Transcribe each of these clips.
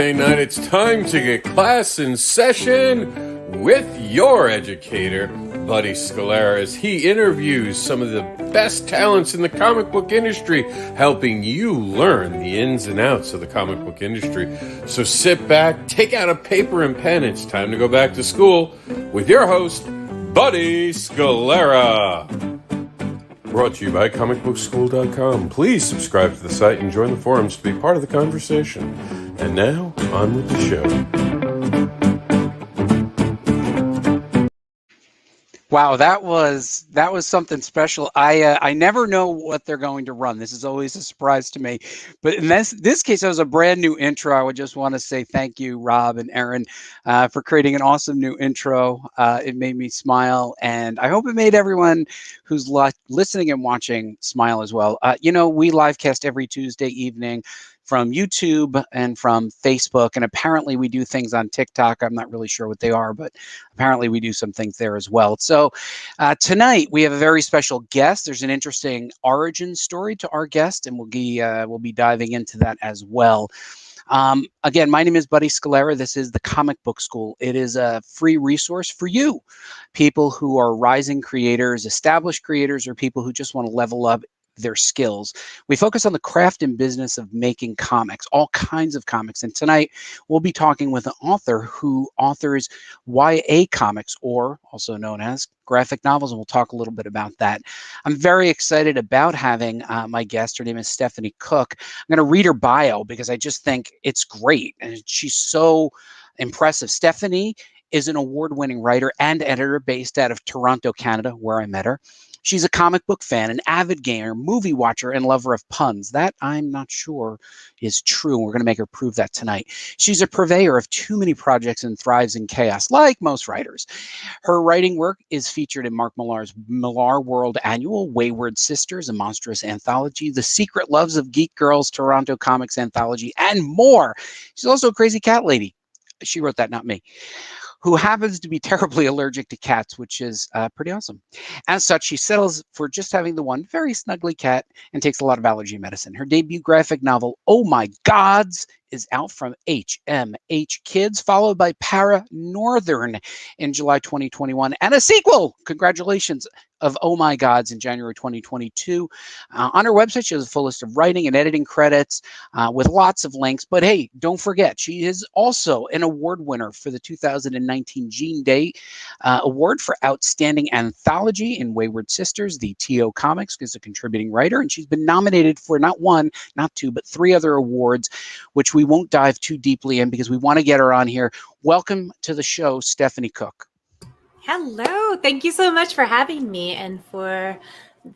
Thursday night, it's time to get class in session with your educator, Buddy Scalera, as he interviews some of the best talents in the comic book industry, helping you learn the ins and outs of the comic book industry. So sit back, take out a paper and pen. It's time to go back to school with your host, Buddy Scalera. Brought to you by comicbookschool.com. Please subscribe to the site and join the forums to be part of the conversation. And now, on with the show. Wow, that was something special. I never know what they're going to run. This is always a surprise to me. But in this case, it was a brand new intro. I would just want to say thank you, Rob and Aaron, for creating an awesome new intro. It made me smile, and I hope it made everyone who's listening and watching smile as well. We live cast every Tuesday evening from YouTube and from Facebook, and apparently we do things on TikTok. I'm not really sure what they are, but apparently we do some things there as well. So tonight we have a very special guest. There's an interesting origin story to our guest, and we'll be diving into that as well. Again, my name is Buddy Scalera. This is the Comic Book School. It is a free resource for you, people who are rising creators, established creators, or people who just want to level up their skills. We focus on the craft and business of making comics, all kinds of comics. And tonight we'll be talking with an author who authors YA comics, or also known as graphic novels, and we'll talk a little bit about that. I'm very excited about having my guest. Her name is Stephanie Cooke. I'm going to read her bio because I just think it's great, and she's so impressive. Stephanie is an award-winning writer and editor based out of Toronto, Canada, where I met her. She's a comic book fan, an avid gamer, movie watcher, and lover of puns. That I'm not sure is true. We're going to make her prove that tonight. She's a purveyor of too many projects and thrives in chaos, like most writers. Her writing work is featured in Mark Millar's Millar World Annual, Wayward Sisters, a monstrous anthology, The Secret Loves of Geek Girls, Toronto Comics Anthology, and more. She's also a crazy cat lady. She wrote that, not me. Who happens to be terribly allergic to cats, which is pretty awesome. As such, she settles for just having the one very snuggly cat and takes a lot of allergy medicine. Her debut graphic novel, Oh My Gods, is out from HMH Kids, followed by Para Northern in July 2021, and a sequel, congratulations, of Oh My Gods in January 2022. On her website, she has a full list of writing and editing credits with lots of links. But hey, don't forget, she is also an award winner for the 2019 Jean Day Award for Outstanding Anthology in Wayward Sisters. The TO Comics is a contributing writer, and she's been nominated for not one, not two, but 3 other awards, which we won't dive too deeply in because we want to get her on here. Welcome to the show, Stephanie Cooke. Hello. Thank you so much for having me and for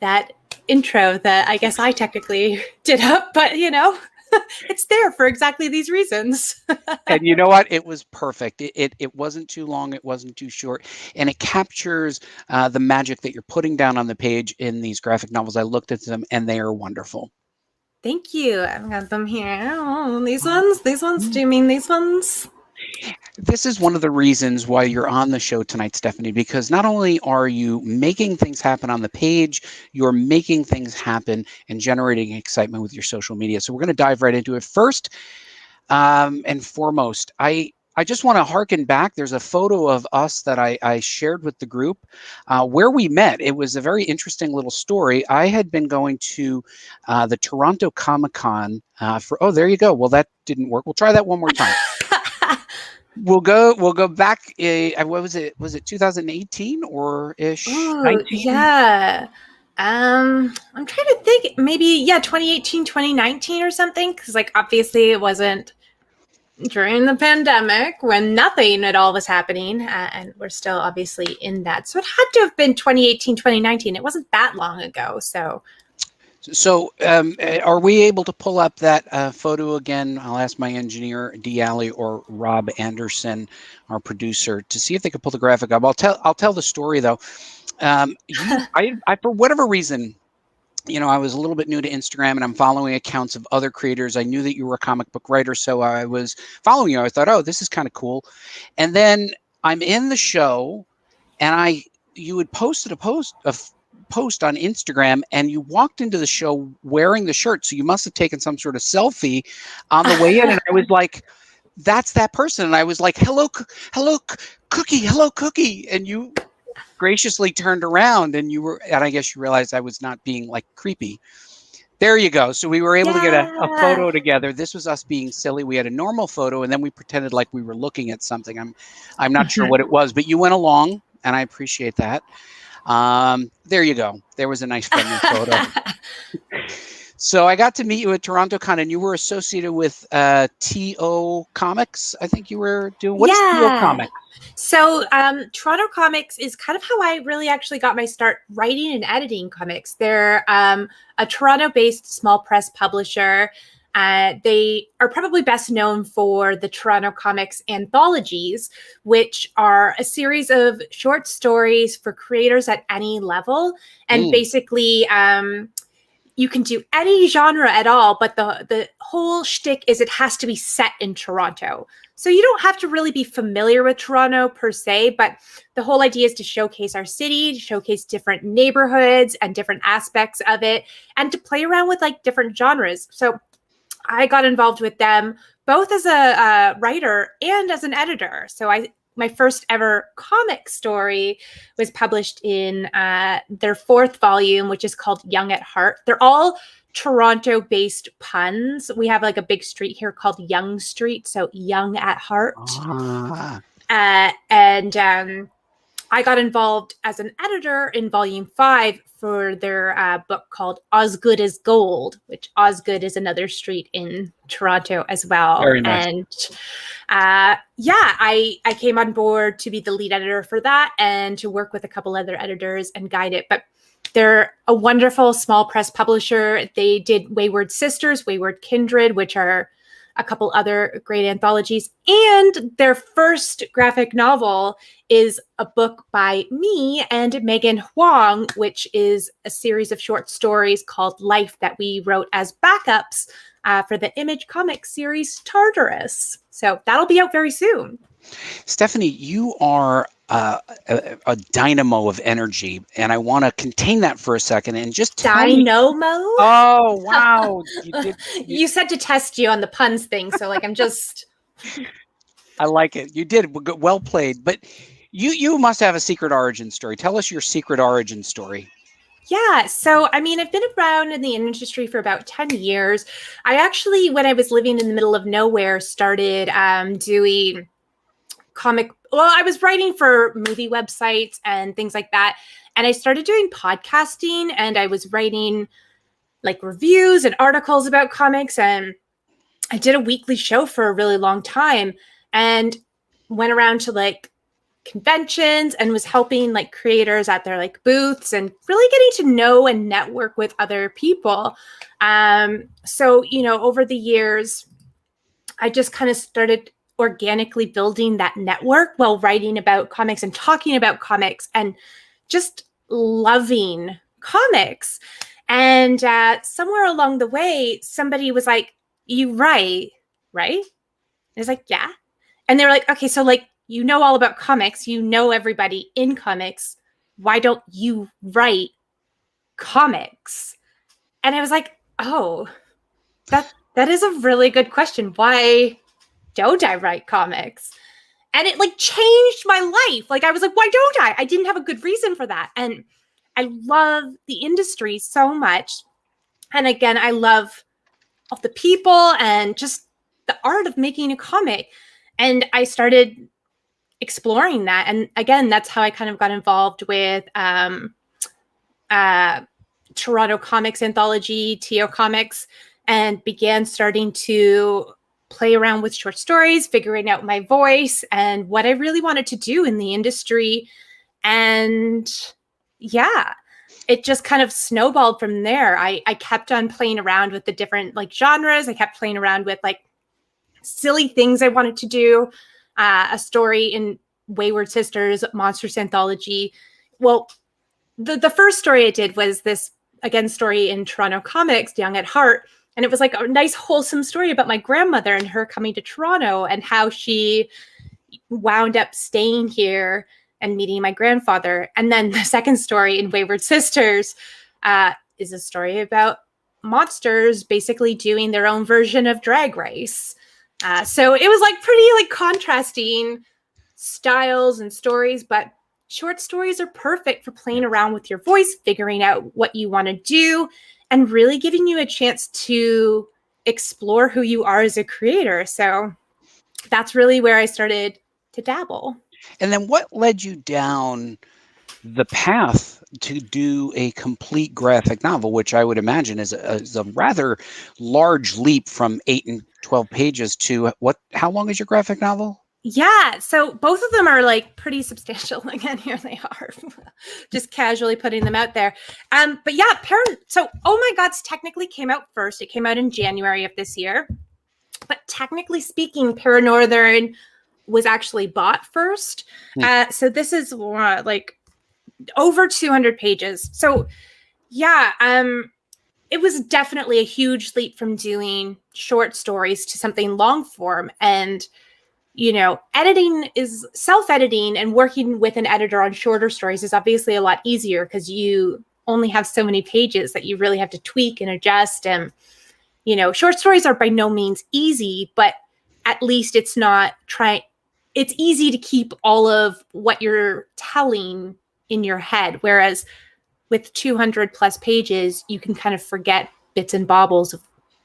that intro that I guess I technically did up, but it's there for exactly these reasons. And you know what? It was perfect. It wasn't too long. It wasn't too short. And it captures the magic that you're putting down on the page in these graphic novels. I looked at them and they are wonderful. Thank you. I've got them here. Oh, these ones? Do you mean these ones? This is one of the reasons why you're on the show tonight, Stephanie, because not only are you making things happen on the page, you're making things happen and generating excitement with your social media. So we're going to dive right into it. First and foremost, I just want to harken back. There's a photo of us that I shared with the group where we met. It was a very interesting little story. I had been going to the Toronto Comic-Con oh, there you go. Well, that didn't work. We'll try that one more time. We'll go back. What was it? Was it 2018 or ish? Oh, 19? yeah. I'm trying to think. Maybe 2018, 2019 or something. Because obviously it wasn't during the pandemic when nothing at all was happening, and we're still obviously in that. So it had to have been 2018, 2019. It wasn't that long ago. So are we able to pull up that photo again? I'll ask my engineer, D. Alley, or Rob Andersin, our producer, to see if they can pull the graphic up. I'll tell the story, though. I for whatever reason, I was a little bit new to Instagram, and I'm following accounts of other creators. I knew that you were a comic book writer, so I was following you. I thought, oh, this is kind of cool. And then I'm in the show, and you had posted a post on Instagram, and you walked into the show wearing the shirt. So you must have taken some sort of selfie on the way in. And I was like, that's that person. And I was like, hello, Cookie, hello, Cookie. And you graciously turned around and I guess you realized I was not being like creepy. There you go. So we were able to get a photo together. This was us being silly. We had a normal photo, and then we pretended like we were looking at something. I'm not sure what it was, but you went along, and I appreciate that. There you go. There was a nice friendly photo. So I got to meet you at TorontoCon, and you were associated with TO Comics. I think you were doing. What is TO Comics? So Toronto Comics is kind of how I really actually got my start writing and editing comics. They're a Toronto-based small press publisher. They are probably best known for the Toronto Comics Anthologies, which are a series of short stories for creators at any level. And basically, you can do any genre at all, but the whole shtick is it has to be set in Toronto. So you don't have to really be familiar with Toronto per se, but the whole idea is to showcase our city, to showcase different neighborhoods and different aspects of it, and to play around with like different genres. So I got involved with them both as a writer and as an editor. So my first ever comic story was published in their 4th volume, which is called Young at Heart. They're all Toronto-based puns. We have like a big street here called Yonge Street, so Young at Heart. And I got involved as an editor in volume 5 for their book called Osgood is Gold, which Osgood is another street in Toronto as well. Very nice. And I came on board to be the lead editor for that and to work with a couple other editors and guide it. But they're a wonderful small press publisher. They did Wayward Sisters, Wayward Kindred, which are a couple other great anthologies. And their first graphic novel is a book by me and Megan Huang, which is a series of short stories called Life that we wrote as backups for the Image Comics series Tartarus. So that'll be out very soon. Stephanie, you are a dynamo of energy, and I want to contain that for a second and just tell Dynamo? Oh, wow. You said to test you on the puns thing, so like I'm just... I like it. You did. Well played. But you must have a secret origin story. Tell us your secret origin story. Yeah. So, I mean, I've been around in the industry for about 10 years. I actually, when I was living in the middle of nowhere, started doing I was writing for movie websites and things like that. And I started doing podcasting, and I was writing like reviews and articles about comics. And I did a weekly show for a really long time and went around to like conventions and was helping like creators at their like booths and really getting to know and network with other people. So, over the years, I just kind of started organically building that network while writing about comics and talking about comics and just loving comics. And somewhere along the way, somebody was like, "You write, right?" And I was like, "Yeah." And they were like, "Okay, so like, you know all about comics, you know everybody in comics. Why don't you write comics?" And I was like, "Oh, that is a really good question. Why don't I write comics?" And it like changed my life. Like I was like, why don't I? I didn't have a good reason for that. And I love the industry so much. And again, I love all the people and just the art of making a comic. And I started exploring that. And again, that's how I kind of got involved with Toronto Comics Anthology, TO Comics, and began starting to play around with short stories, figuring out my voice and what I really wanted to do in the industry. And yeah, it just kind of snowballed from there. I kept on playing around with the different like genres. I kept playing around with like silly things I wanted to do. A story in Wayward Sisters, Monsters Anthology. Well, the first story I did was this, again, story in Toronto Comics, Young at Heart. And it was like a nice, wholesome story about my grandmother and her coming to Toronto and how she wound up staying here and meeting my grandfather. And then the second story in Wayward Sisters is a story about monsters basically doing their own version of Drag Race. So it was like pretty like contrasting styles and stories, but short stories are perfect for playing around with your voice, figuring out what you want to do, and really giving you a chance to explore who you are as a creator. So that's really where I started to dabble. And then what led you down the path to do a complete graphic novel, which I would imagine is a rather large leap from 8 and 12 pages to how long is your graphic novel? Yeah, so both of them are like pretty substantial. Again, here they are, just casually putting them out there. But yeah, so Oh My Gods technically came out first. It came out in January of this year. But technically speaking, Paranorthern was actually bought first. So this is like over 200 pages. So yeah, it was definitely a huge leap from doing short stories to something long form. And self-editing and working with an editor on shorter stories is obviously a lot easier because you only have so many pages that you really have to tweak and adjust. And, short stories are by no means easy, but at least it's easy to keep all of what you're telling in your head. Whereas with 200 plus pages, you can kind of forget bits and baubles of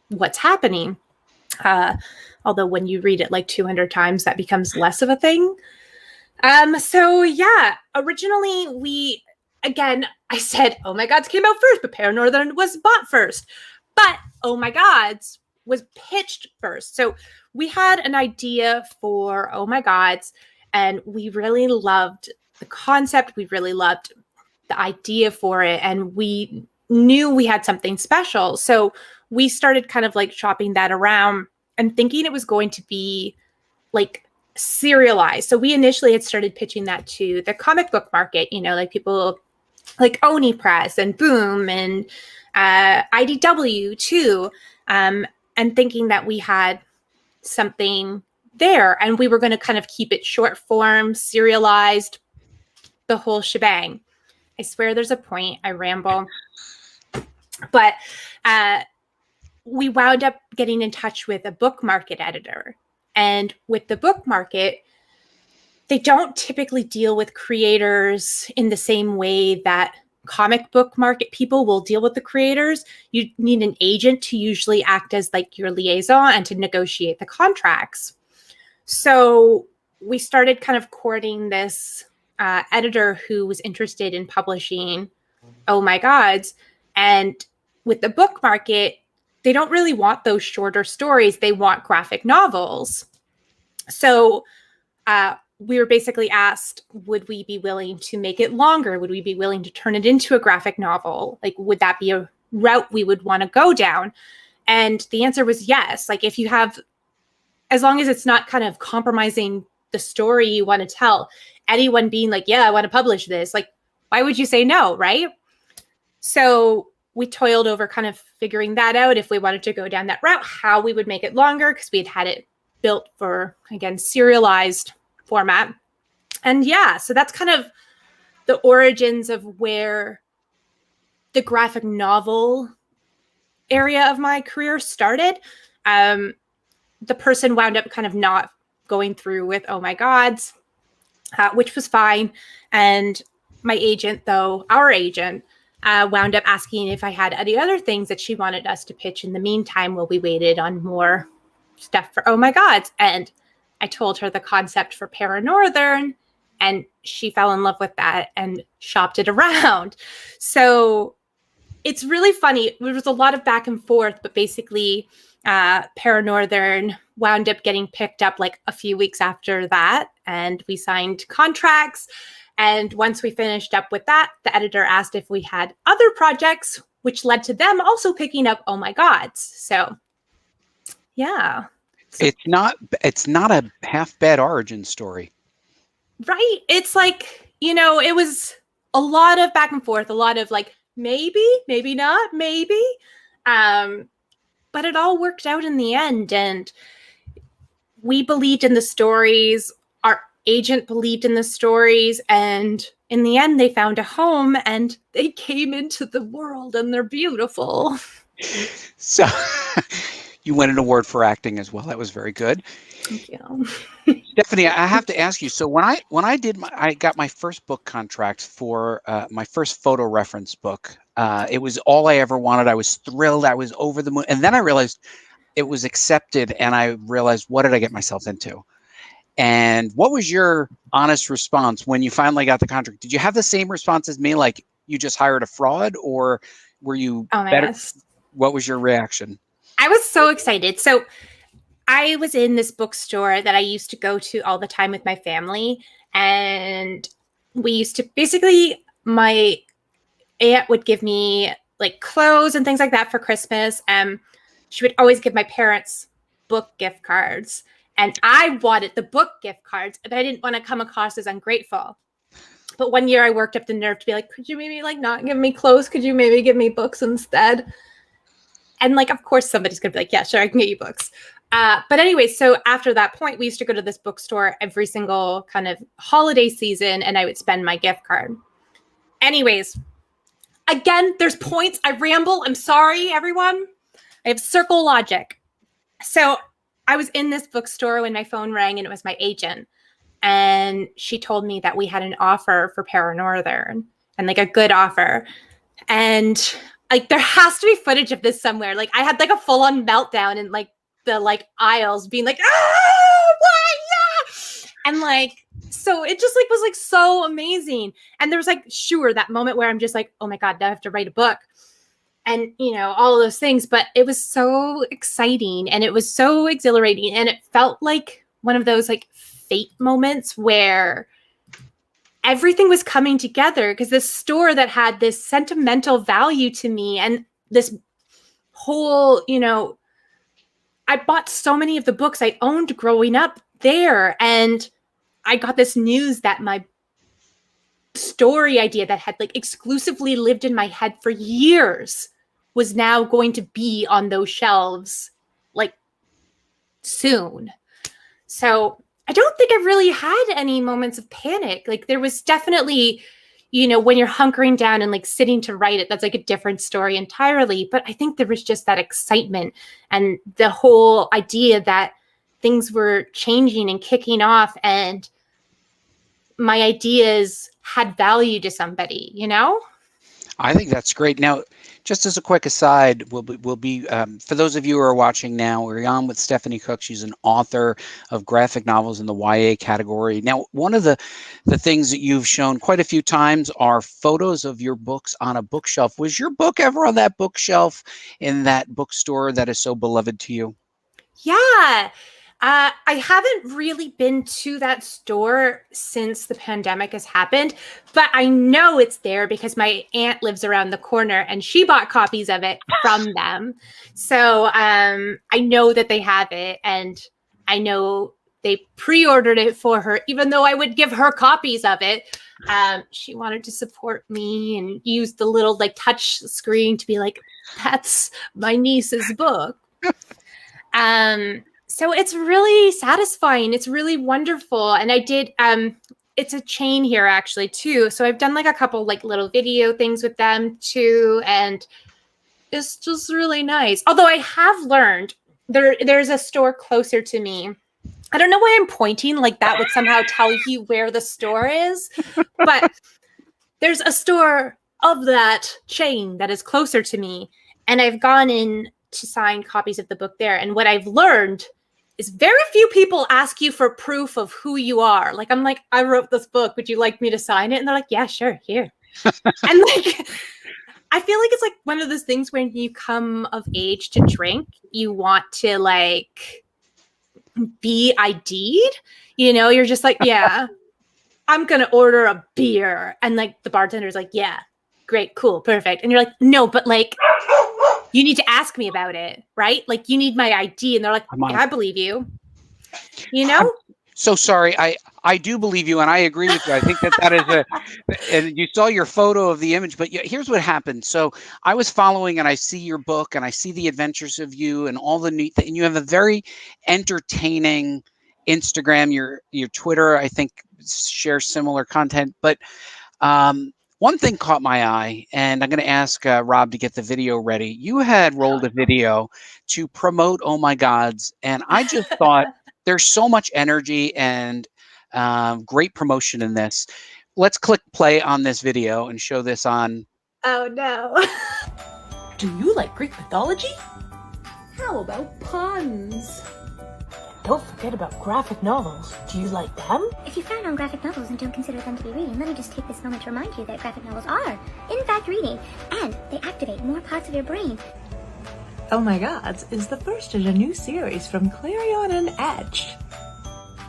what's happening. Although when you read it like 200 times, that becomes less of a thing. So yeah, originally I said, Oh My Gods came out first, but Paranorthern was bought first. But Oh My Gods was pitched first. So we had an idea for Oh My Gods, and we really loved the concept. We really loved the idea for it, and we knew we had something special. So we started kind of like shopping that around and thinking it was going to be like serialized. So we initially had started pitching that to the comic book market, like people like Oni Press and Boom and IDW too, and thinking that we had something there and we were going to kind of keep it short form, serialized, the whole shebang. I swear there's a point. I ramble. But we wound up getting in touch with a book market editor. And with the book market, they don't typically deal with creators in the same way that comic book market people will deal with the creators. You need an agent to usually act as like your liaison and to negotiate the contracts. So we started kind of courting this editor who was interested in publishing Oh My Gods. And with the book market, they don't really want those shorter stories. They want graphic novels. So we were basically asked, would we be willing to make it longer? Would we be willing to turn it into a graphic novel? Like, would that be a route we would want to go down? And the answer was yes. Like, as long as it's not kind of compromising the story you want to tell, anyone being like, yeah, I want to publish this, like, why would you say no, right? So we toiled over kind of figuring that out, if we wanted to go down that route, how we would make it longer, because we had it built for, again, serialized format. And yeah, so that's kind of the origins of where the graphic novel area of my career started. The person wound up kind of not going through with Oh My Gods, which was fine. And my agent, our agent, wound up asking if I had any other things that she wanted us to pitch in the meantime while we waited on more stuff for Oh My Gods. And I told her the concept for Paranorthern, and she fell in love with that and shopped it around. So it's really funny. There was a lot of back and forth, but basically Paranorthern wound up getting picked up like a few weeks after that, and we signed contracts. And once we finished up with that, the editor asked if we had other projects, which led to them also picking up Oh My Gods. So, yeah. So, it's not a half bad origin story. Right. It's like, it was a lot of back and forth, a lot of like, maybe, maybe not, maybe. But it all worked out in the end. And we believed in the stories. Our agent believed in the stories. And in the end, they found a home and they came into the world and they're beautiful. So You win an award for acting as well. That was very good. Thank you. Stephanie, I have to ask you. So when I got my first book contract for my first photo reference book. It was all I ever wanted. I was thrilled. I was over the moon. And then I realized it was accepted, and I realized, what did I get myself into? And what was your honest response when you finally got the contract? Did you have the same response as me, like you just hired a fraud, or were you better? Gosh. What was your reaction? I was so excited. So I was in this bookstore that I used to go to all the time with my family. And we used to basically, my aunt would give me like clothes and things like that for Christmas. She would always give my parents book gift cards. And I wanted the book gift cards, but I didn't want to come across as ungrateful. But one year I worked up the nerve to be like, could you maybe like not give me clothes? Could you maybe give me books instead? And like, of course, somebody's going to be like, yeah, sure, I can get you books. But anyway, so after that point, we used to go to this bookstore every single kind of holiday season, and I would spend my gift card. Anyways, again, there's points. I ramble. I'm sorry, everyone. I have circle logic. So I was in this bookstore when my phone rang, and it was my agent. And she told me that we had an offer for Paranorthern, and like a good offer. And like, there has to be footage of this somewhere. Like, I had like a full on meltdown in like the like aisles, being like, ah, why? Yeah. And like, so it just like was like so amazing. And there was like, sure, that moment where I'm just like, oh my God, now I have to write a book. And, you know, all of those things. But it was so exciting, and it was so exhilarating. And it felt like one of those like fate moments where everything was coming together, because this store that had this sentimental value to me, and this whole, you know, I bought so many of the books I owned growing up there. And I got this news that my story idea that had like exclusively lived in my head for years was now going to be on those shelves like soon. So I don't think I've really had any moments of panic. Like, there was definitely, you know, when you're hunkering down and like sitting to write it, that's like a different story entirely. But I think there was just that excitement and the whole idea that things were changing and kicking off, and my ideas had value to somebody, you know? I think that's great. Now, just as a quick aside, we'll be for those of you who are watching now, we're on with Stephanie Cooke. She's an author of graphic novels in the YA category. Now, one of the things that you've shown quite a few times are photos of your books on a bookshelf. Was your book ever on that bookshelf in that bookstore that is so beloved to you? Yeah. I haven't really been to that store since the pandemic has happened, but I know it's there because my aunt lives around the corner and she bought copies of it from them. So I know that they have it, and I know they pre-ordered it for her, even though I would give her copies of it. She wanted to support me and use the little like touch screen to be like, that's my niece's book. So it's really satisfying. It's really wonderful. And I did, it's a chain here actually too. So I've done like a couple like little video things with them too. And it's just really nice. Although I have learned there's a store closer to me. I don't know why I'm pointing like that would somehow tell you where the store is, but there's a store of that chain that is closer to me. And I've gone in to sign copies of the book there. And what I've learned is very few people ask you for proof of who you are. Like, I'm like, I wrote this book. Would you like me to sign it? And they're like, yeah, sure, here. And like, I feel like it's like one of those things when you come of age to drink, you want to like be ID'd. You know, you're just like, yeah, I'm going to order a beer. And like the bartender's like, yeah, great, cool, perfect. And you're like, no, but like, you need to ask me about it, right? Like, you need my ID. And they're like, yeah, I believe you. You know? I'm so sorry. I do believe you, and I agree with you. I think that is and you saw your photo of the image, but here's what happened. So I was following, and I see your book, and I see the adventures of you and all the neat things. And you have a very entertaining Instagram. Your Twitter, I think, shares similar content. But One thing caught my eye, and I'm going to ask Rob to get the video ready. You had rolled a video to promote Oh My Gods, and I just thought there's so much energy and great promotion in this. Let's click play on this video and show this on. Oh no. Do you like Greek mythology? How about puns? Don't forget about graphic novels. Do you like them? If you frown on graphic novels and don't consider them to be reading, let me just take this moment to remind you that graphic novels are, in fact, reading, and they activate more parts of your brain. Oh My Gods is the first in a new series from Clarion and Edge.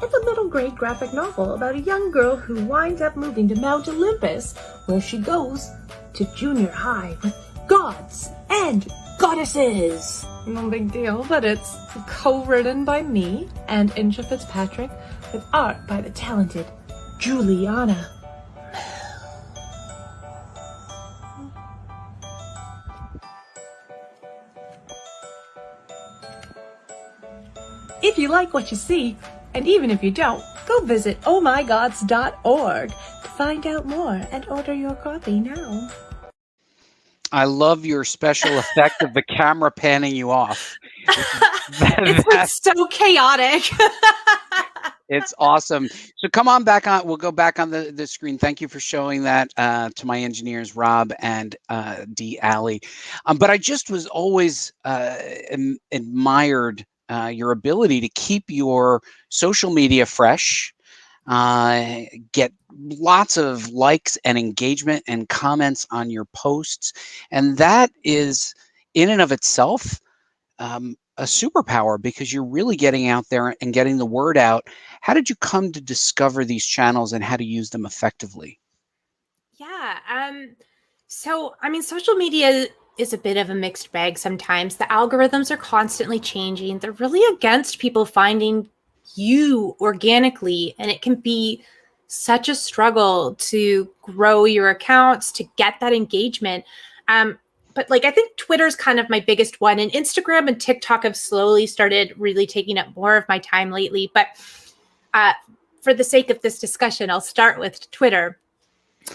It's a middle grade graphic novel about a young girl who winds up moving to Mount Olympus, where she goes to junior high with gods and goddesses. No big deal, but it's co-written by me and Inja Fitzpatrick with art by the talented Juliana. If you like what you see, and even if you don't, go visit ohmygods.org to find out more and order your copy now. I love your special effect of the camera panning you off. It's like so chaotic. It's awesome. So come on back on. We'll go back on the screen. Thank you for showing that to my engineers, Rob and D. Alley. But I just was always admired your ability to keep your social media fresh, get lots of likes and engagement and comments on your posts. And that is in and of itself a superpower, because you're really getting out there and getting the word out. How did you come to discover these channels and how to use them effectively? Yeah. So, I mean, social media is a bit of a mixed bag sometimes. The algorithms are constantly changing. They're really against people finding you organically, and it can be such a struggle to grow your accounts, to get that engagement. But like, I think Twitter's kind of my biggest one, and Instagram and TikTok have slowly started really taking up more of my time lately. But for the sake of this discussion, I'll start with Twitter.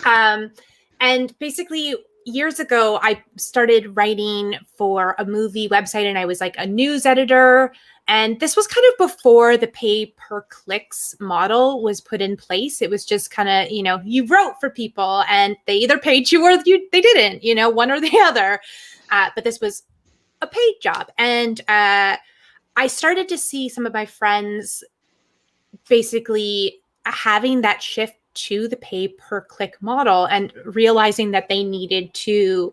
And basically, years ago, I started writing for a movie website, and I was like a news editor. And this was kind of before the pay per clicks model was put in place. It was just kind of, you wrote for people and they either paid you or they didn't, one or the other. But this was a paid job. And I started to see some of my friends basically having that shift to the pay per click model and realizing that they needed to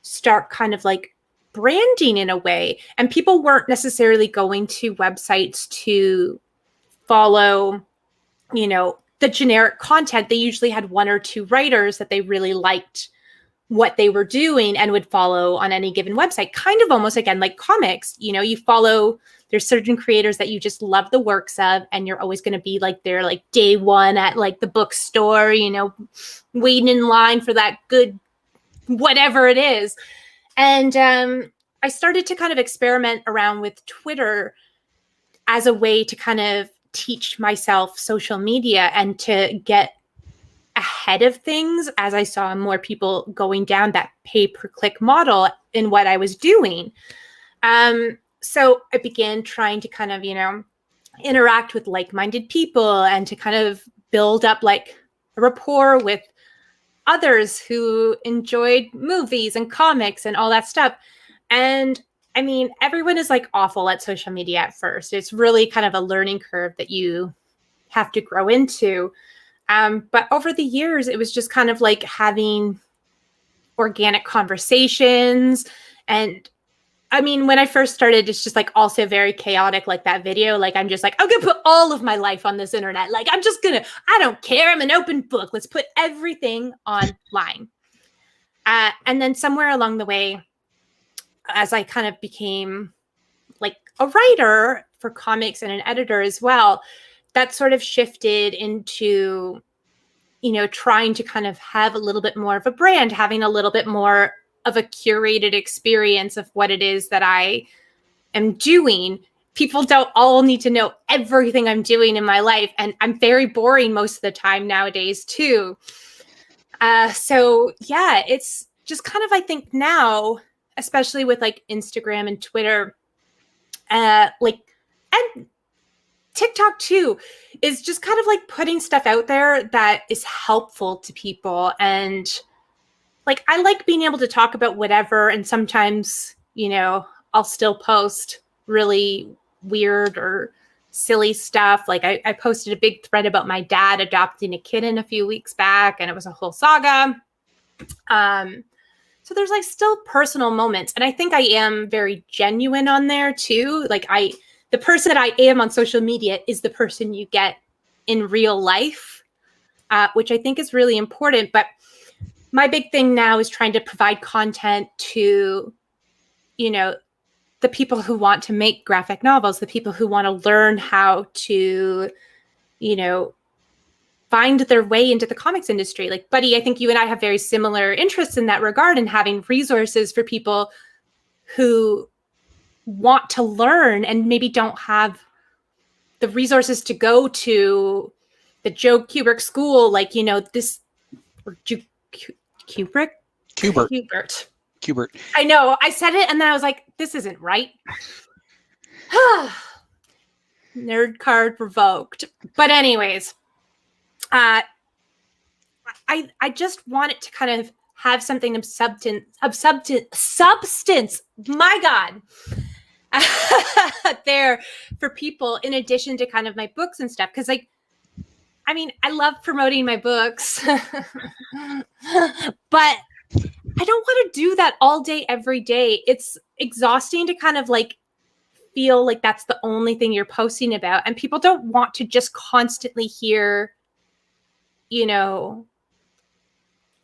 start kind of like branding in a way. And people weren't necessarily going to websites to follow, the generic content. They usually had one or two writers that they really liked what they were doing and would follow on any given website. Kind of almost, again, like comics. You follow, there's certain creators that you just love the works of, and you're always going to be like their like day one at like the bookstore, waiting in line for that good whatever it is. And I started to kind of experiment around with Twitter as a way to kind of teach myself social media and to get ahead of things as I saw more people going down that pay-per-click model in what I was doing. So I began trying to kind of, interact with like-minded people and to kind of build up like a rapport with others who enjoyed movies and comics and all that stuff. And I mean, everyone is like awful at social media at first. It's really kind of a learning curve that you have to grow into. But over the years, it was just kind of like having organic conversations. And I mean, when I first started, it's just like also very chaotic, like that video. Like, I'm just like, I'm going to put all of my life on this internet. Like, I don't care. I'm an open book. Let's put everything online. And then somewhere along the way, as I kind of became like a writer for comics and an editor as well, that sort of shifted into, trying to kind of have a little bit more of a brand, having a little bit more of a curated experience of what it is that I am doing. People don't all need to know everything I'm doing in my life. And I'm very boring most of the time nowadays too. So yeah, it's just kind of, I think now, especially with like Instagram and Twitter, like, and TikTok too, is just kind of like putting stuff out there that is helpful to people. And like, I like being able to talk about whatever. And sometimes, you know, I'll still post really weird or silly stuff. Like I posted a big thread about my dad adopting a kitten a few weeks back, and it was a whole saga. So there's like still personal moments. And I think I am very genuine on there too. Like the person that I am on social media is the person you get in real life, which I think is really important. But my big thing now is trying to provide content to, you know, the people who want to make graphic novels, the people who want to learn how to, you know, find their way into the comics industry. Like, Buddy, I think you and I have very similar interests in that regard, and having resources for people who want to learn and maybe don't have the resources to go to the Joe Kubert school, like, you know, this, or Kubert? Kubert. I know. I said it and then I was like, this isn't right. Nerd card revoked. But anyways, I just want it to kind of have something of substance. My God. There for people, in addition to kind of my books and stuff. Because, like, I mean, I love promoting my books, but I don't want to do that all day, every day. It's exhausting to kind of like feel like that's the only thing you're posting about. And people don't want to just constantly hear, you know,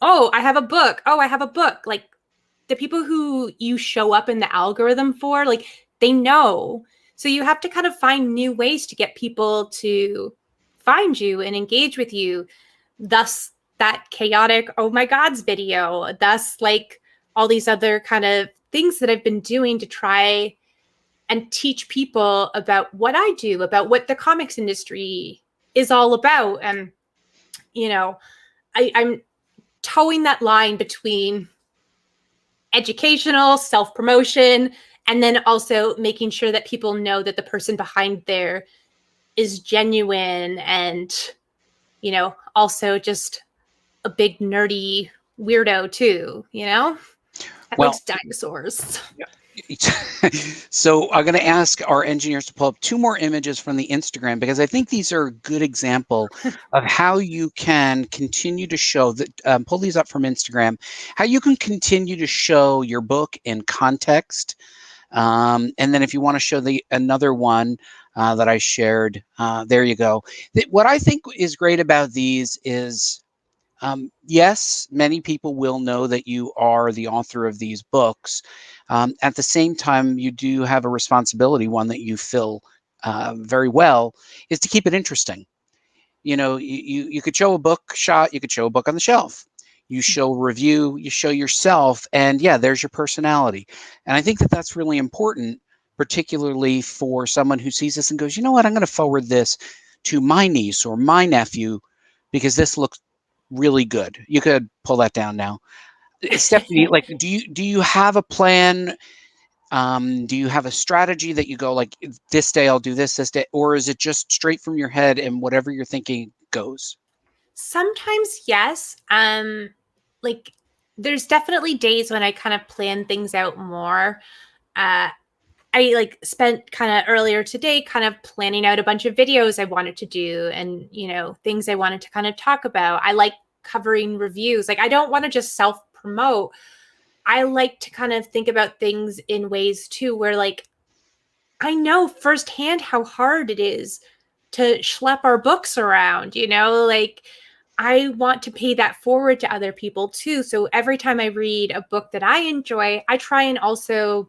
oh, I have a book. Oh, I have a book. Like, the people who you show up in the algorithm for, like, they know. So you have to kind of find new ways to get people to find you and engage with you. Thus, that chaotic, oh my God's video. Thus, like, all these other kind of things that I've been doing to try and teach people about what I do, about what the comics industry is all about. And, you know, I'm towing that line between educational, self-promotion, and then also making sure that people know that the person behind there is genuine and, you know, also just a big nerdy weirdo too, you know? That likes dinosaurs. Yeah. So I'm going to ask our engineers to pull up 2 more images from the Instagram, because I think these are a good example of how you can continue to show that, pull these up from Instagram, how you can continue to show your book in context. And then if you want to show another one that I shared, there you go. What I think is great about these is, yes, many people will know that you are the author of these books. At the same time, you do have a responsibility, one that you fill very well, is to keep it interesting. You know, you could show a book shot, you could show a book on the shelf. You show a review, you show yourself, and yeah, there's your personality. And I think that that's really important, particularly for someone who sees this and goes, you know what, I'm going to forward this to my niece or my nephew because this looks really good. You could pull that down now. Stephanie, like, do you have a plan? Do you have a strategy that you go, like, this day I'll do this day, or is it just straight from your head and whatever you're thinking goes? Sometimes, yes. Like, there's definitely days when I kind of plan things out more. I like spent kind of earlier today kind of planning out a bunch of videos I wanted to do and, you know, things I wanted to kind of talk about. I like covering reviews. Like, I don't want to just self-promote. I like to kind of think about things in ways too, where, like, I know firsthand how hard it is to schlep our books around, you know, like, I want to pay that forward to other people too. So every time I read a book that I enjoy, I try and also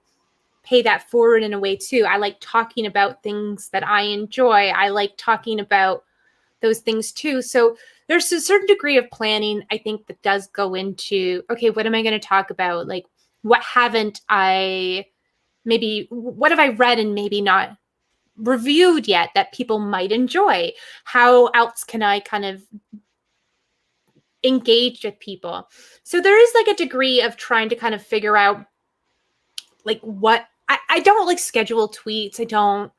pay that forward in a way too. I like talking about things that I enjoy. I like talking about those things too. So there's a certain degree of planning, I think, that does go into, okay, what am I going to talk about? Like, what have I read and maybe not reviewed yet that people might enjoy? How else can I kind of engaged with people. So there is like a degree of trying to kind of figure out like what I don't like schedule tweets. I don't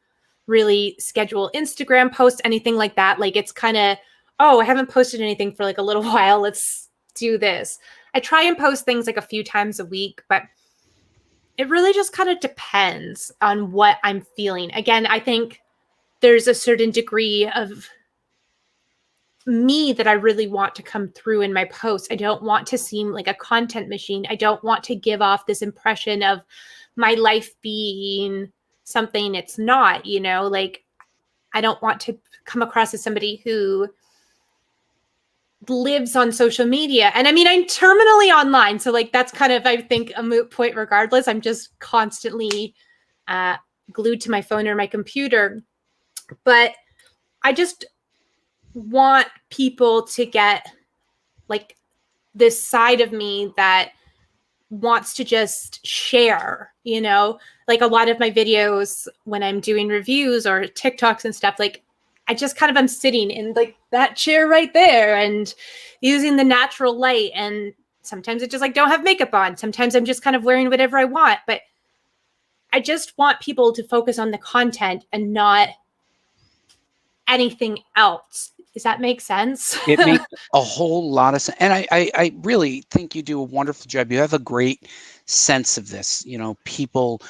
really schedule Instagram posts, anything like that. Like it's kind of, oh, I haven't posted anything for like a little while. Let's do this. I try and post things like a few times a week, but it really just kind of depends on what I'm feeling. Again, I think there's a certain degree of me that I really want to come through in my posts. I don't want to seem like a content machine. I don't want to give off this impression of my life being something it's not, you know, like I don't want to come across as somebody who lives on social media. And I mean, I'm terminally online. So like, that's kind of, I think, a moot point regardless. I'm just constantly glued to my phone or my computer. But I just want people to get like this side of me that wants to just share, you know, like a lot of my videos when I'm doing reviews or TikToks and stuff, like I just kind of am sitting in like that chair right there and using the natural light. And sometimes it just like don't have makeup on. Sometimes I'm just kind of wearing whatever I want. But I just want people to focus on the content and not anything else. Does that make sense? It makes a whole lot of sense. And I really think you do a wonderful job. You have a great sense of this. You know, people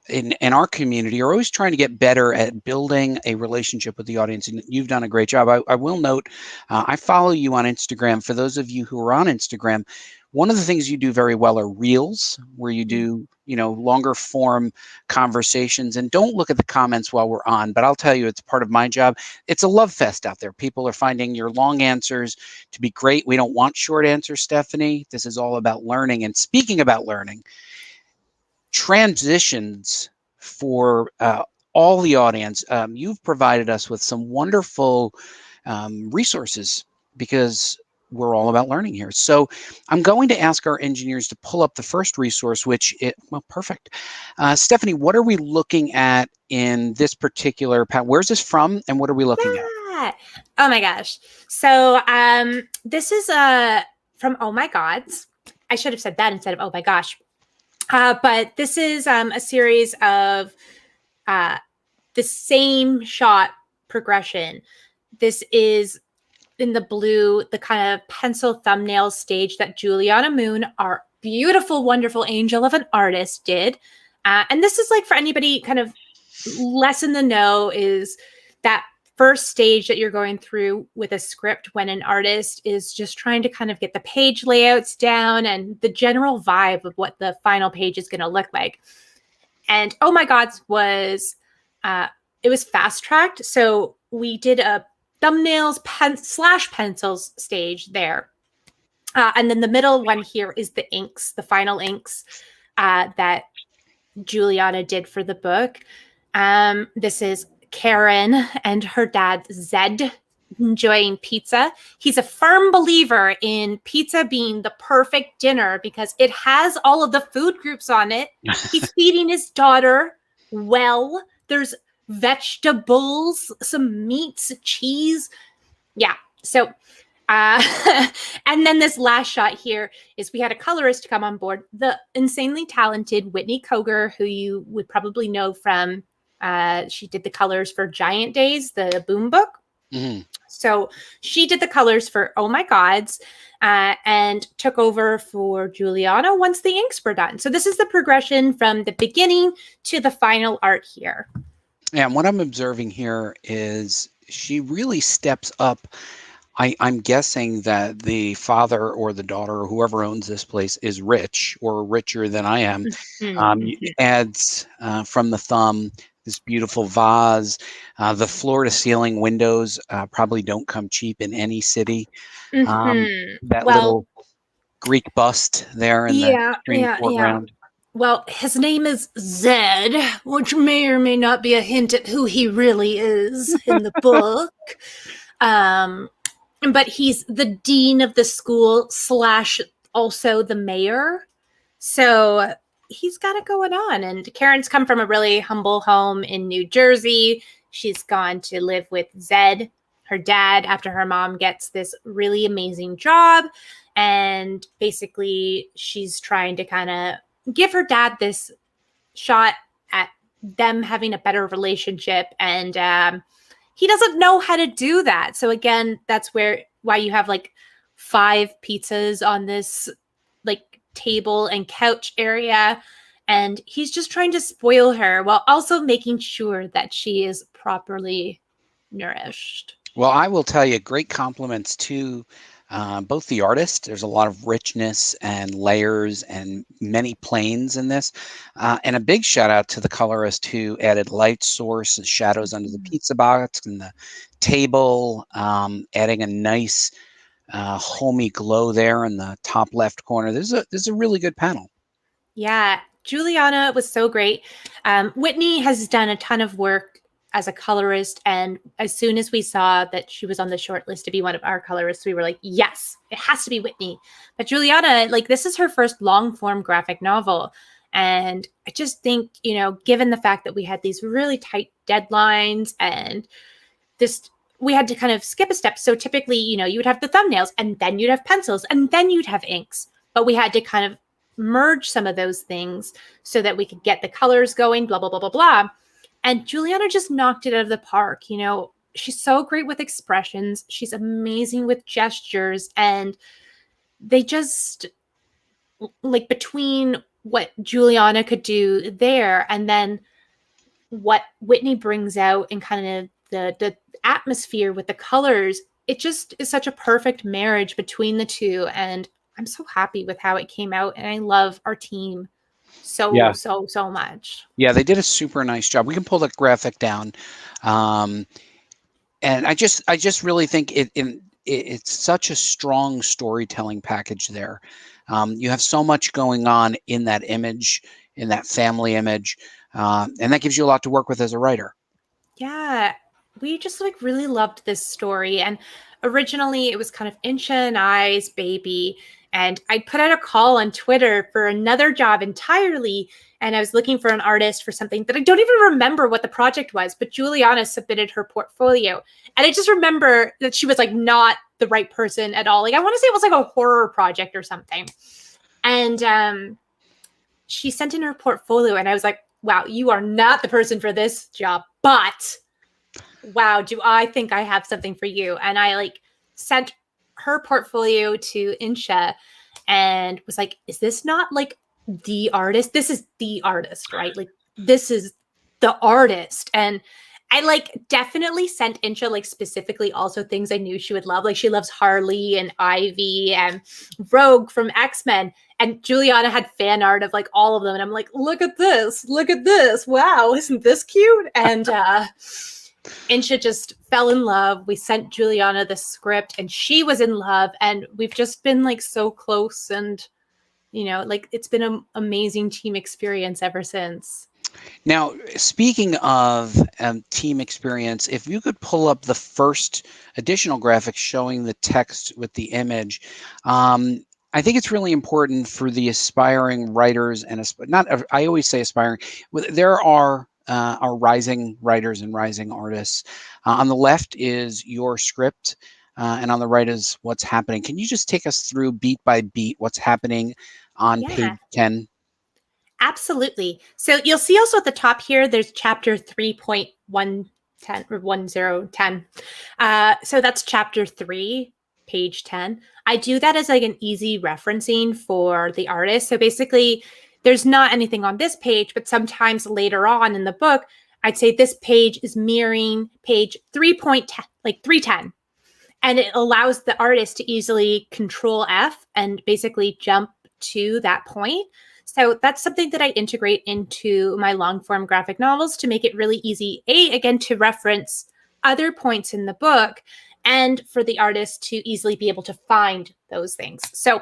in our community are always trying to get better at building a relationship with the audience. And you've done a great job. I will note, I follow you on Instagram. For those of you who are on Instagram, one of the things you do very well are reels, where you do, you know, longer form conversations. And don't look at the comments while we're on, but I'll tell you, it's part of my job. It's a love fest out there. People are finding your long answers to be great. We don't want short answers, Stephanie. This is all about learning. And speaking about learning, transitions for all the audience, you've provided us with some wonderful resources, because we're all about learning here. So I'm going to ask our engineers to pull up the first resource, well, perfect. Stephanie, what are we looking at in this particular, where's this from and what are we looking at? Oh my gosh. So this is from Oh My Gods. I should have said that instead of Oh My Gosh. But this is a series of the same shot progression. This is in the blue, the kind of pencil thumbnail stage that Juliana Moon, our beautiful, wonderful angel of an artist, did. And this is like for anybody kind of less in the know, is that first stage that you're going through with a script when an artist is just trying to kind of get the page layouts down and the general vibe of what the final page is going to look like. And Oh My Gods was, it was fast tracked. So we did a thumbnails / pencils stage there. And then the middle one here is the inks, the final inks that Juliana did for the book. This is Karen and her dad, Zed, enjoying pizza. He's a firm believer in pizza being the perfect dinner because it has all of the food groups on it. He's feeding his daughter well. There's vegetables, some meats, cheese. Yeah. So, and then this last shot here is we had a colorist come on board, the insanely talented Whitney Koger, who you would probably know from, she did the colors for Giant Days, the Boom book. Mm-hmm. So she did the colors for Oh My Gods and took over for Juliana once the inks were done. So this is the progression from the beginning to the final art here. Yeah, and what I'm observing here is she really steps up. I'm guessing that the father or the daughter or whoever owns this place is rich or richer than I am. Adds from the thumb this beautiful vase. The floor to ceiling windows probably don't come cheap in any city. That little Greek bust there in the green foreground. Well, his name is Zed, which may or may not be a hint at who he really is in the book. But he's the dean of the school / also the mayor. So he's got it going on. And Karen's come from a really humble home in New Jersey. She's gone to live with Zed her dad after her mom gets this really amazing job. And basically, she's trying to kind of give her dad this shot at them having a better relationship. And he doesn't know how to do that. So again, that's why you have like 5 pizzas on this like table and couch area. And he's just trying to spoil her while also making sure that she is properly nourished. Well, I will tell you, great compliments to both the artist. There's a lot of richness and layers and many planes in this. And a big shout out to the colorist who added light source and shadows under the pizza box and the table, adding a nice homey glow there in the top left corner. This is a really good panel. Yeah, Juliana was so great. Whitney has done a ton of work as a colorist, and as soon as we saw that she was on the short list to be one of our colorists, we were like, yes, it has to be Whitney. But Juliana, like, this is her first long form graphic novel. And I just think, you know, given the fact that we had these really tight deadlines and we had to kind of skip a step. So typically, you know, you would have the thumbnails and then you'd have pencils and then you'd have inks, but we had to kind of merge some of those things so that we could get the colors going, blah, blah, blah, blah, blah. And Juliana just knocked it out of the park. You know, she's so great with expressions. She's amazing with gestures. And they just, like, between what Juliana could do there and then what Whitney brings out in kind of the atmosphere with the colors, it just is such a perfect marriage between the two. And I'm so happy with how it came out. And I love our team so much. Yeah, they did a super nice job. We can pull the graphic down. And I just really think it's such a strong storytelling package there. You have so much going on in that image, in that family image, and that gives you a lot to work with as a writer. Yeah, we just like really loved this story. And originally it was kind of Insha and I's baby. And I put out a call on Twitter for another job entirely. And I was looking for an artist for something that I don't even remember what the project was, but Juliana submitted her portfolio. And I just remember that she was like not the right person at all. Like, I want to say it was like a horror project or something. And she sent in her portfolio and I was like, wow, you are not the person for this job, but wow, do I think I have something for you? And I like sent her portfolio to Insha and was like, is this not like the artist? This is the artist, right? Like, this is the artist. And I like definitely sent Insha like specifically also things I knew she would love. Like, she loves Harley and Ivy and Rogue from X-Men. And Juliana had fan art of like all of them. And I'm like, look at this. Look at this. Wow. Isn't this cute? And Insha just fell in love. We sent Juliana the script and she was in love. And we've just been like so close. And, you know, like, it's been an amazing team experience ever since. Now, speaking of team experience, if you could pull up the first additional graphic showing the text with the image, I think it's really important for the aspiring writers and I always say aspiring. There are rising writers and rising artists. On the left is your script, and on the right is what's happening. Can you just take us through beat by beat what's happening on page 10? Absolutely. So you'll see also at the top here, there's chapter 3.110 or 1010. So that's chapter 3, page 10. I do that as like an easy referencing for the artist. So basically, there's not anything on this page, but sometimes later on in the book, I'd say this page is mirroring page 3.10, like 310. And it allows the artist to easily Control F and basically jump to that point. So that's something that I integrate into my long form graphic novels to make it really easy, again, to reference other points in the book and for the artist to easily be able to find those things. So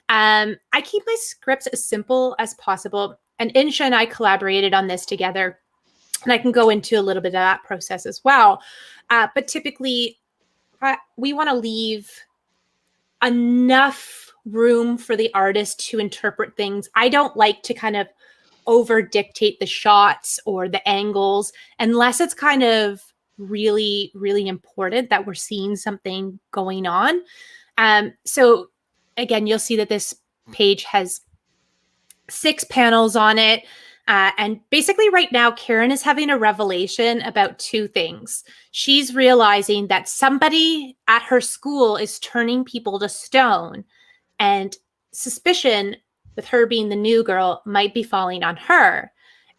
I keep my scripts as simple as possible. And Insha and I collaborated on this together. And I can go into a little bit of that process as well. But typically, we want to leave enough room for the artist to interpret things. I don't like to kind of over dictate the shots or the angles unless it's kind of really, really important that we're seeing something going on. So again, you'll see that this page has 6 panels on it. And basically right now, Karen is having a revelation about 2 things. She's realizing that somebody at her school is turning people to stone, and suspicion, with her being the new girl, might be falling on her.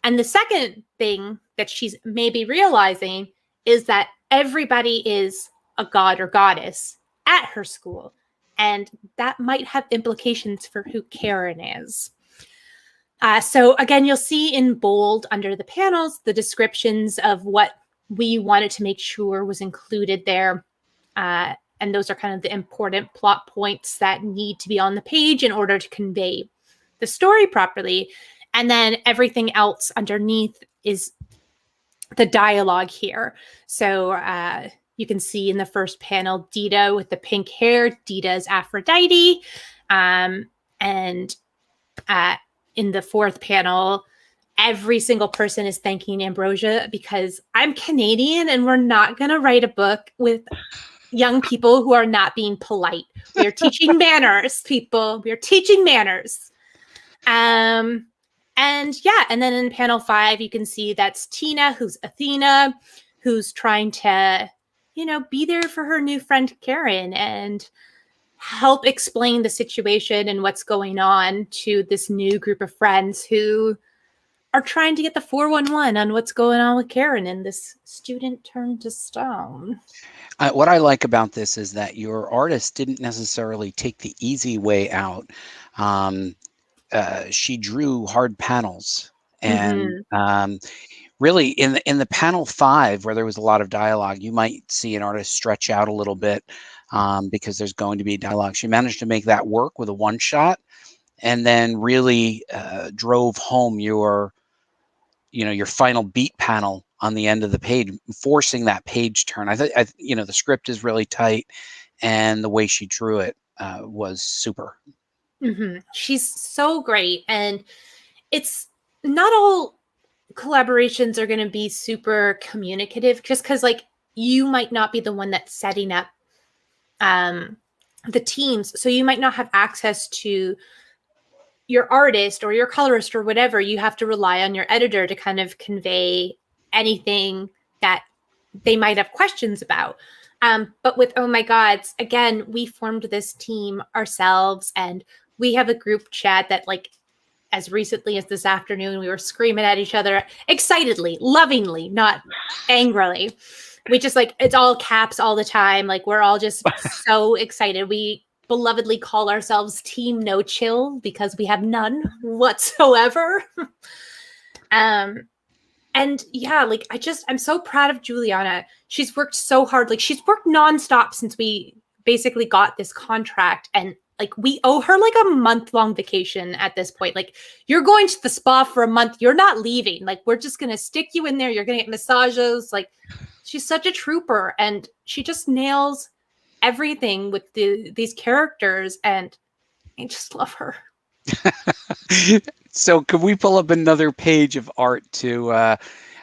And the second thing that she's maybe realizing is that everybody is a god or goddess at her school. And that might have implications for who Karen is. So again, you'll see in bold under the panels the descriptions of what we wanted to make sure was included there. And those are kind of the important plot points that need to be on the page in order to convey the story properly. And then everything else underneath is the dialogue here. So you can see in the first panel, Dita with the pink hair. Dita is Aphrodite. And in the fourth panel, every single person is thanking Ambrosia because I'm Canadian and we're not going to write a book with young people who are not being polite. We are teaching manners, people. We are teaching manners. And then in panel 5, you can see that's Tina, who's Athena, who's trying to, be there for her new friend Karen and help explain the situation and what's going on to this new group of friends who are trying to get the 411 on what's going on with Karen and this student turned to stone. What I like about this is that your artist didn't necessarily take the easy way out. She drew hard panels, and really in the panel 5, where there was a lot of dialogue, you might see an artist stretch out a little bit because there's going to be dialogue. She managed to make that work with a one shot, and then really drove home your final beat panel on the end of the page, forcing that page turn. I the script is really tight, and the way she drew it was super. She's so great, and it's not all collaborations are going to be super communicative, just because you might not be the one that's setting up the teams, so you might not have access to your artist or your colorist or whatever. You have to rely on your editor to kind of convey anything that they might have questions about. But with Oh My Gods, again, we formed this team ourselves, and we have a group chat that as recently as this afternoon, we were screaming at each other excitedly, lovingly, not angrily. We just it's all caps all the time. We're all just so excited. We belovedly call ourselves Team No Chill because we have none whatsoever. And yeah, I'm so proud of Juliana. She's worked so hard. She's worked nonstop since we basically got this contract, and we owe her a month-long vacation at this point. You're going to the spa for a month. You're not leaving. We're just going to stick you in there. You're going to get massages. She's such a trooper, and she just nails everything with these characters, and I just love her. So could we pull up another page of art to why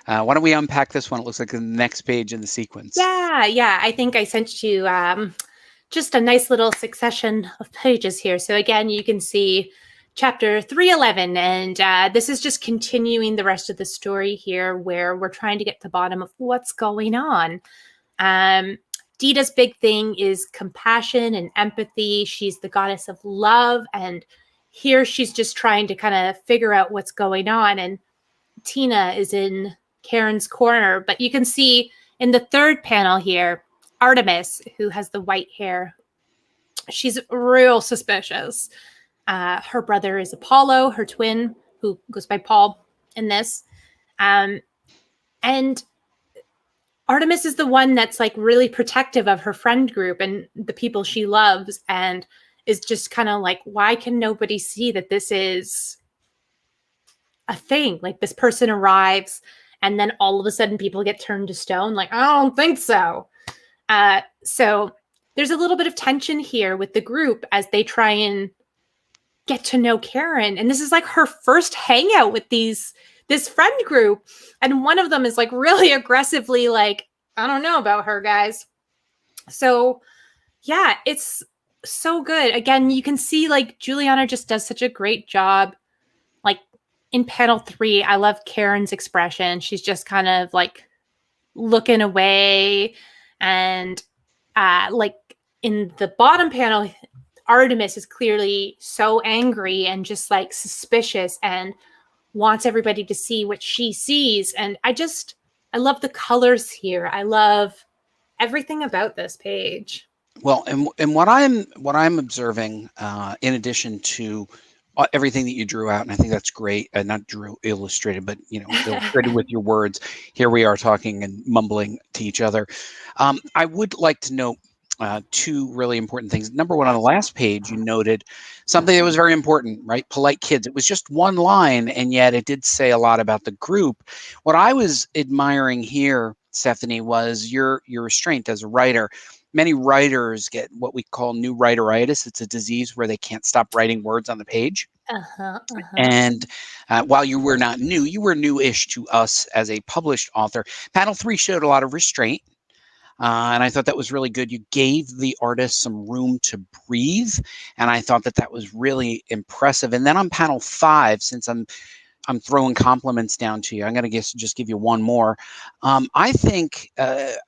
don't we unpack this one? It looks like the next page in the sequence. Yeah. I think I sent you just a nice little succession of pages here. So again, you can see chapter 311, and this is just continuing the rest of the story here, where we're trying to get to the bottom of what's going on. Dita's big thing is compassion and empathy. She's the goddess of love, and here she's just trying to kind of figure out what's going on. And Tina is in Karen's corner, but you can see in the third panel here, Artemis, who has the white hair, she's real suspicious. Her brother is Apollo, her twin, who goes by Paul in this. And Artemis is the one that's really protective of her friend group and the people she loves, and is just kind of why can nobody see that this is a thing? This person arrives, and then all of a sudden people get turned to stone. I don't think so. So there's a little bit of tension here with the group as they try and get to know Karen. And this is her first hangout with this friend group. And one of them is really aggressively I don't know about her, guys. So yeah, it's so good. Again, you can see like Juliana just does such a great job. Like in panel 3, I love Karen's expression. She's just kind of like looking away, and like in the bottom panel, Artemis is clearly so angry and just like suspicious and wants everybody to see what she sees. And I love the colors here. I love everything about this page. Well, and what I'm observing, in addition to everything that you drew out, and I think that's great. Not drew, illustrated, but illustrated with your words. Here we are talking and mumbling to each other. I would like to note 2 really important things. Number one, on the last page, you noted something that was very important, right? Polite kids. It was just one line, and yet it did say a lot about the group. What I was admiring here, Stephanie, was your restraint as a writer. Many writers get what we call new writeritis. It's a disease where they can't stop writing words on the page. And while you were not new, you were new-ish to us as a published author. Panel 3 showed a lot of restraint. And I thought that was really good. You gave the artist some room to breathe. And I thought that was really impressive. And then on panel 5, since I'm throwing compliments down to you, I'm going to just give you one more. I think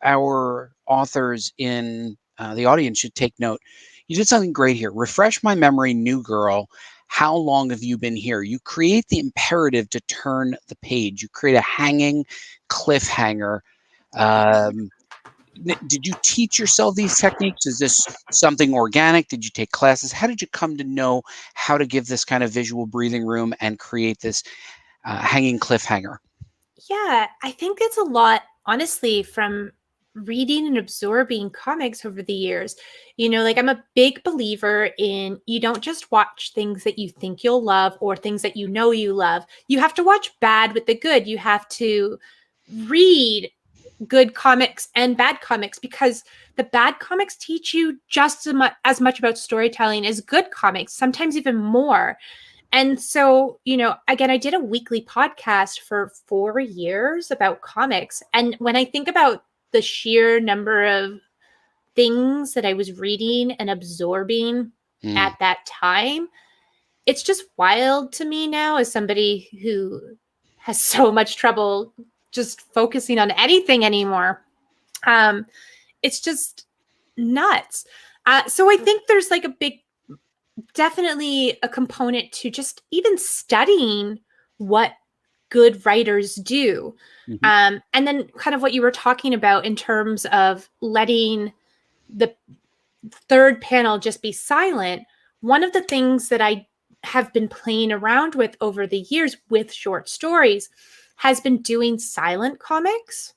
our authors in the audience should take note. You did something great here. Refresh my memory, new girl. How long have you been here? You create the imperative to turn the page. You create a hanging cliffhanger. Did you teach yourself these techniques? Is this something organic? Did you take classes? How did you come to know how to give this kind of visual breathing room and create this hanging cliffhanger? Yeah, I think it's a lot, honestly, from reading and absorbing comics over the years. Like I'm a big believer in you don't just watch things that you think you'll love or things that you love. You have to watch bad with the good. You have to read good comics and bad comics, because the bad comics teach you just as much about storytelling as good comics, sometimes even more. And so, again, I did a weekly podcast for 4 years about comics. And when I think about the sheer number of things that I was reading and absorbing at that time, it's just wild to me now, as somebody who has so much trouble just focusing on anything anymore. It's just nuts. So I think there's like definitely a component to just even studying what good writers do. And then kind of what you were talking about in terms of letting the third panel just be silent. One of the things that I have been playing around with over the years with short stories has been doing silent comics.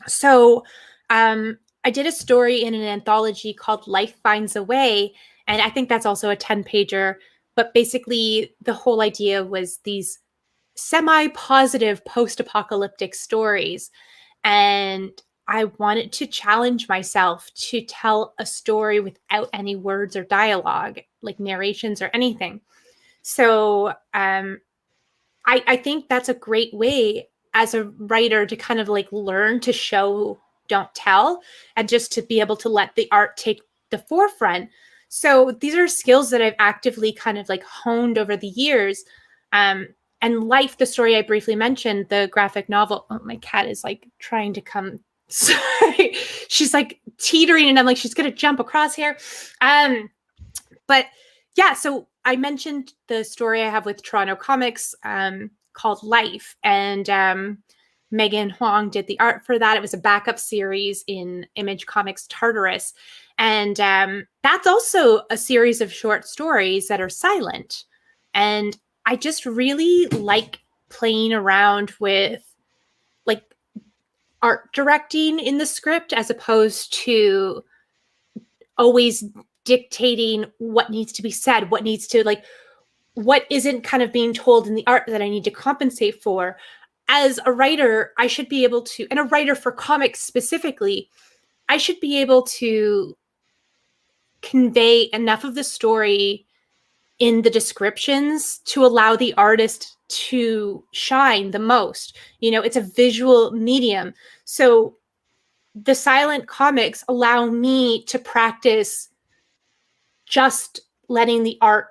So I did a story in an anthology called Life Finds a Way, and I think that's also a 10-pager. But basically, the whole idea was these semi-positive post-apocalyptic stories. And I wanted to challenge myself to tell a story without any words or dialogue, like narrations or anything. So I think that's a great way as a writer to kind of like learn to show, don't tell, and just to be able to let the art take the forefront. So these are skills that I've actively kind of like honed over the years. And Life, the story I briefly mentioned, the graphic novel. Oh, my cat is like trying to come. Sorry. She's like teetering and I'm like, she's going to jump across here. But yeah, so I mentioned the story I have with Toronto Comics called Life, and Megan Huang did the art for that. It was a backup series in Image Comics Tartarus. And that's also a series of short stories that are silent. And I just really like playing around with like art directing in the script, as opposed to always dictating what needs to be said, what isn't kind of being told in the art that I need to compensate for. As a writer, I should be able to, and a writer for comics specifically, I should be able to convey enough of the story in the descriptions to allow the artist to shine the most. It's a visual medium. So the silent comics allow me to practice just letting the art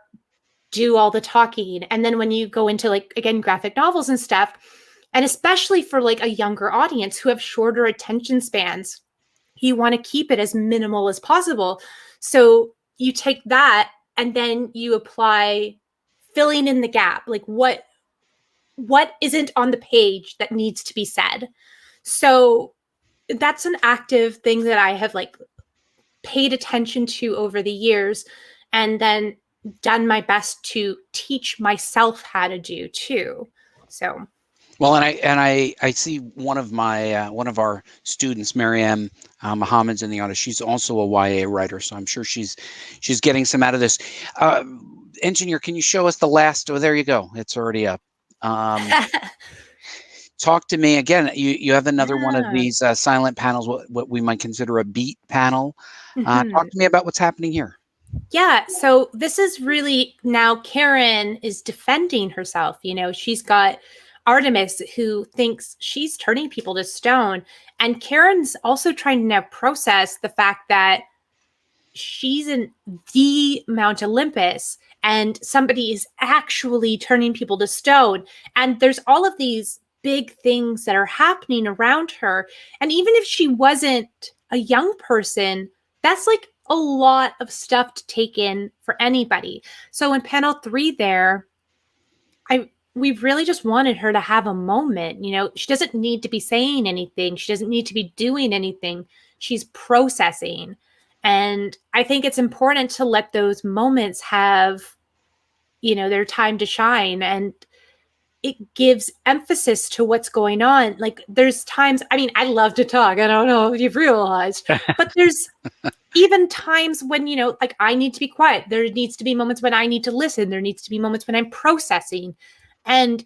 do all the talking. And then when you go into, like, again, graphic novels and stuff, and especially for like a younger audience who have shorter attention spans, you want to keep it as minimal as possible. So you take that and then you apply filling in the gap, like what isn't on the page that needs to be said. So that's an active thing that I have like paid attention to over the years, and then done my best to teach myself how to do too. So Well, and I see one of our students, Mariam Muhammad's in the audience. She's also a YA writer, so I'm sure she's getting some out of this. Engineer, can you show us the last? Oh, there you go. It's already up. Talk to me again. You have another one of these silent panels, what we might consider a beat panel. Talk to me about what's happening here. Yeah, so this is really, now Karen is defending herself. You know, she's got Artemis who thinks she's turning people to stone. And Karen's also trying to now process the fact that she's in the Mount Olympus and somebody is actually turning people to stone. And there's all of these big things that are happening around her. And even if she wasn't a young person, that's like a lot of stuff to take in for anybody. So in panel 3 there, we really just wanted her to have a moment. You know, she doesn't need to be saying anything. She doesn't need to be doing anything. She's processing. And I think it's important to let those moments have, you know, their time to shine. And it gives emphasis to what's going on. Like there's times, I mean, I love to talk. I don't know if you've realized, but there's even times when, you know, like I need to be quiet. There needs to be moments when I need to listen. There needs to be moments when I'm processing. And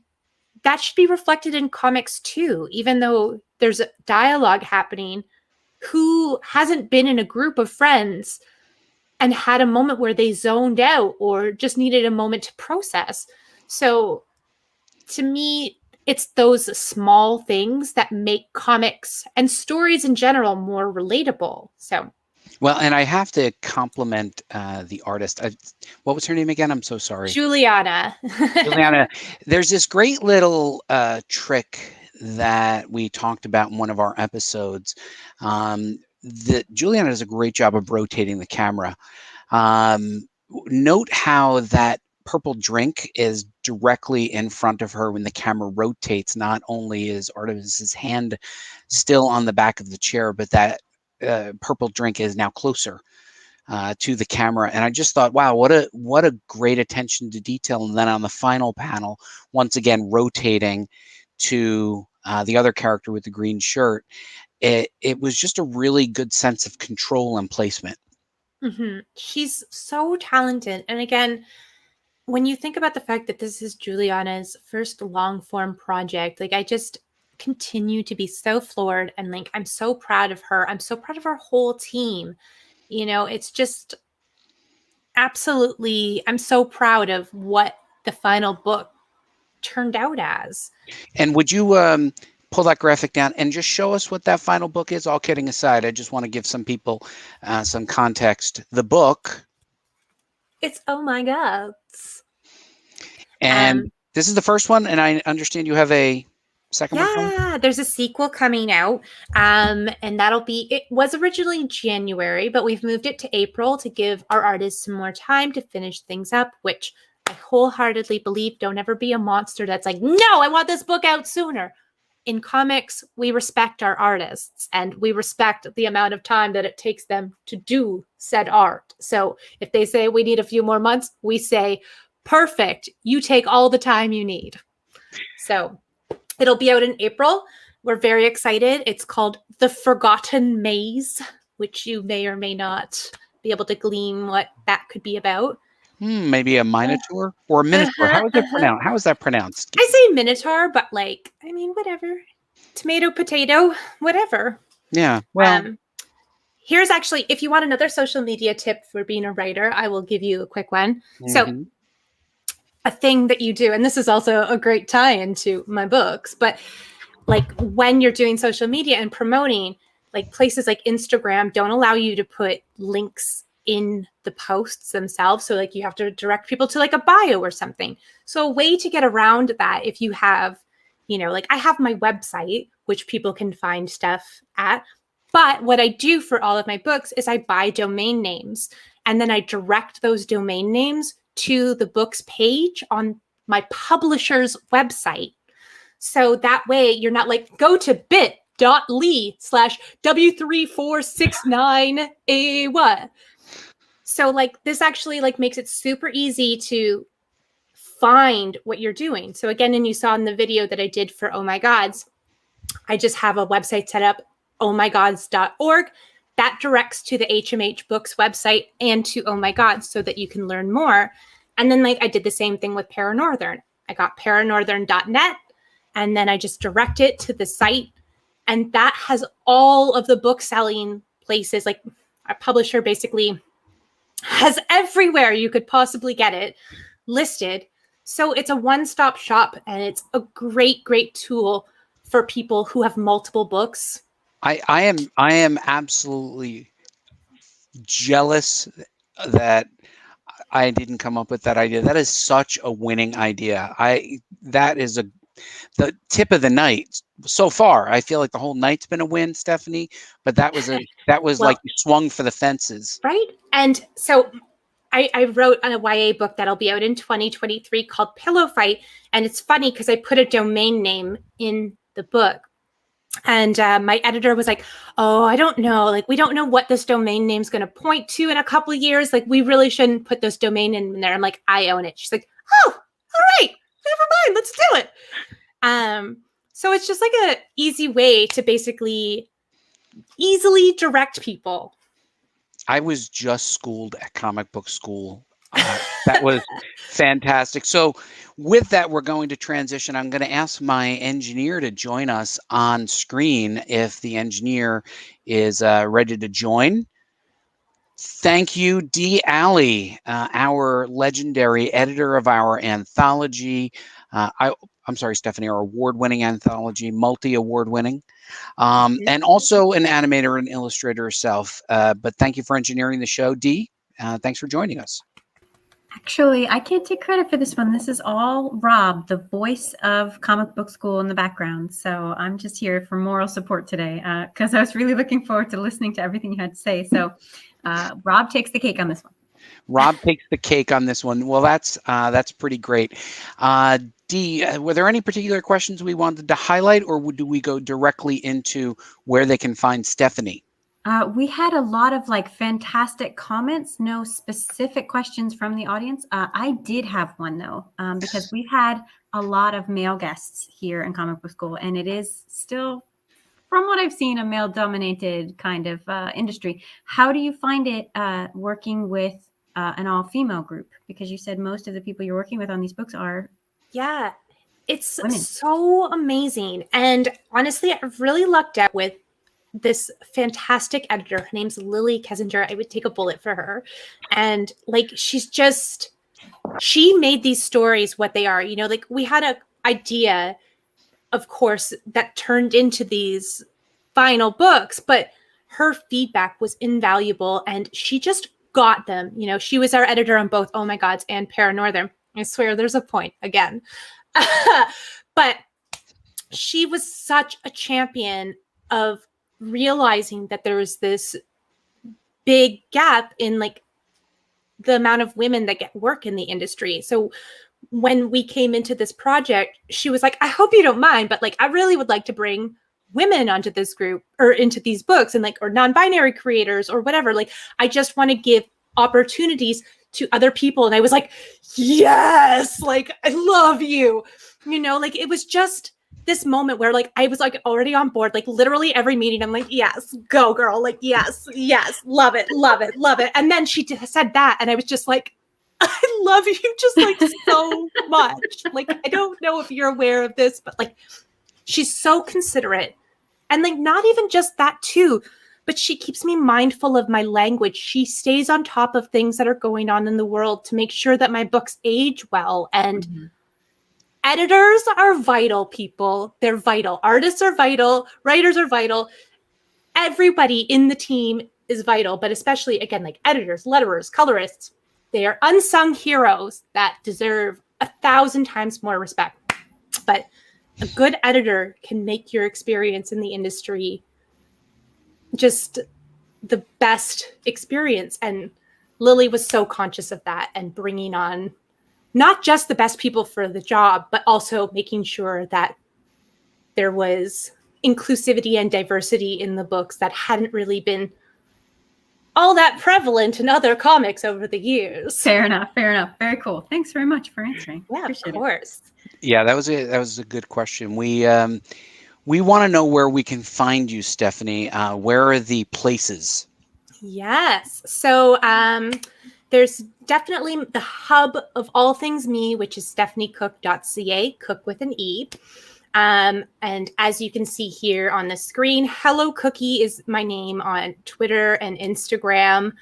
that should be reflected in comics too, even though there's a dialogue happening. Who hasn't been in a group of friends and had a moment where they zoned out or just needed a moment to process? So to me, it's those small things that make comics and stories in general more relatable. So, well, and I have to compliment the artist. What was her name again? I'm so sorry. Juliana. Juliana, there's this great little trick that we talked about in one of our episodes. That Juliana does a great job of rotating the camera. Note how that purple drink is directly in front of her when the camera rotates. Not only is Artemis's hand still on the back of the chair, but that purple drink is now closer to the camera. And I just thought, wow, what a great attention to detail. And then on the final panel, once again rotating to the other character with the green shirt, it was just a really good sense of control and placement. Mm-hmm. She's so talented. And again, when you think about the fact that this is Juliana's first long form project, like I just continue to be so floored, and like I'm so proud of her. I'm so proud of our whole team. You know, it's just absolutely, I'm so proud of what the final book turned out as. And would you pull that graphic down and just show us what that final book is? All kidding aside, I just want to give some people some context. The book, it's Oh My God. And this is the first one, and I understand you have a second one? Yeah, there's a sequel coming out, and that'll be, it was originally January, but we've moved it to April to give our artists some more time to finish things up, which I wholeheartedly believe. Don't ever be a monster that's like, no, I want this book out sooner. In comics, we respect our artists, and we respect the amount of time that it takes them to do said art. So if they say we need a few more months, we say, perfect, you take all the time you need. So it'll be out in April. We're very excited. It's called The Forgotten Maze, which you may or may not be able to glean what that could be about. Maybe a minotaur or a minotaur. How is it pronounced? How is that pronounced? I say minotaur, but like, I mean, whatever. Tomato, potato, whatever. Yeah. Well, here's actually, if you want another social media tip for being a writer, I will give you a quick one. So a thing that you do, and this is also a great tie into my books, but like when you're doing social media and promoting, like places like Instagram don't allow you to put links in the posts themselves. So like you have to direct people to like a bio or something. So a way to get around that, if you have, you know, like I have my website, which people can find stuff at. But what I do for all of my books is I buy domain names and then I direct those domain names to the book's page on my publisher's website. So that way you're not like, go to bit.ly/W3469 what. So like this actually like makes it super easy to find what you're doing. So again, and you saw in the video that I did for Oh My Gods, I just have a website set up, ohmygods.org. That directs to the HMH Books website and to Oh My Gods so that you can learn more. And then like I did the same thing with Paranorthern. I got paranorthern.net and then I just direct it to the site. And that has all of the book selling places. Like our publisher basically has everywhere you could possibly get it listed. So it's a one-stop shop and it's a great, great tool for people who have multiple books. I am absolutely jealous that I didn't come up with that idea. That is such a winning idea. That is the tip of the night so far. I feel like the whole night's been a win, Stephanie, but that was well, like you swung for the fences. Right. And so I wrote on a YA book that'll be out in 2023 called Pillow Fight. And it's funny because I put a domain name in the book. And my editor was like, oh, I don't know. Like, we don't know what this domain name is going to point to in a couple of years. Like, we really shouldn't put this domain in there. I'm like, I own it. She's like, oh, all right. Never mind. Let's do it. So it's just like an easy way to basically easily direct people. I was just schooled at comic book school. That was fantastic. So with that, we're going to transition. I'm going to ask my engineer to join us on screen if the engineer is ready to join. Thank you, Dee Alley, our legendary editor of our anthology. I'm sorry, Stephanie, our award-winning anthology, multi-award-winning, and also an animator and illustrator herself. But thank you for engineering the show, Dee. Thanks for joining us. Actually, I can't take credit for this one. This is all Rob, the voice of Comic Book School in the background. So I'm just here for moral support today because I was really looking forward to listening to everything you had to say. So Rob takes the cake on this one. Rob takes the cake on this one. Well, that's pretty great. Dee, were there any particular questions we wanted to highlight, or do we go directly into where they can find Stephanie? We had a lot of like fantastic comments, no specific questions from the audience. I did have one though, because we've had a lot of male guests here in Comic Book School, and it is still, from what I've seen, a male-dominated kind of industry. How do you find it working with an all-female group? Because you said most of the people you're working with on these books are it's women. So amazing. And honestly, I've really lucked out with this fantastic editor. Her name's Lily Kessinger. I would take a bullet for her. And like, she made these stories what they are. You know, like we had an idea, of course, that turned into these final books, but her feedback was invaluable and she just got them. You know, she was our editor on both Oh My Gods and Paranorthern. I swear there's a point again. But she was such a champion of realizing that there was this big gap in like the amount of women that get work in the industry. So when we came into this project, she was like, I hope you don't mind, but like, I really would like to bring women onto this group or into these books and like, or non-binary creators or whatever. Like, I just want to give opportunities to other people. And I was like, yes, like, I love you. You know, like it was just this moment where like, I was like already on board, like literally every meeting. I'm like, yes, go girl. Like, yes, love it, love it, love it. And then she said that. And I was just like, I love you just like so much. Like, I don't know if you're aware of this, but like, she's so considerate. And like, not even just that too, but she keeps me mindful of my language. She stays on top of things that are going on in the world to make sure that my books age well. And editors are vital, people. They're vital. Artists are vital. Writers are vital. everybody in the team is vital, but especially, again, like editors, letterers, colorists. They are unsung heroes that deserve 1,000 times more respect. But a good editor can make your experience in the industry just the best experience. And Lily was so conscious of that and bringing on not just the best people for the job, but also making sure that there was inclusivity and diversity in the books that hadn't really been all that prevalent in other comics over the years. Fair enough. Very cool. Thanks very much for answering. Yeah, Appreciate of course. Yeah, that was a good question. We want to know where we can find you, Stephanie. Where are the places? Yes. So there's definitely the hub of all things me, which is stephaniecooke.ca, Cooke with an E. And as you can see here on the screen, Hello Cookie is my name on Twitter and Instagram.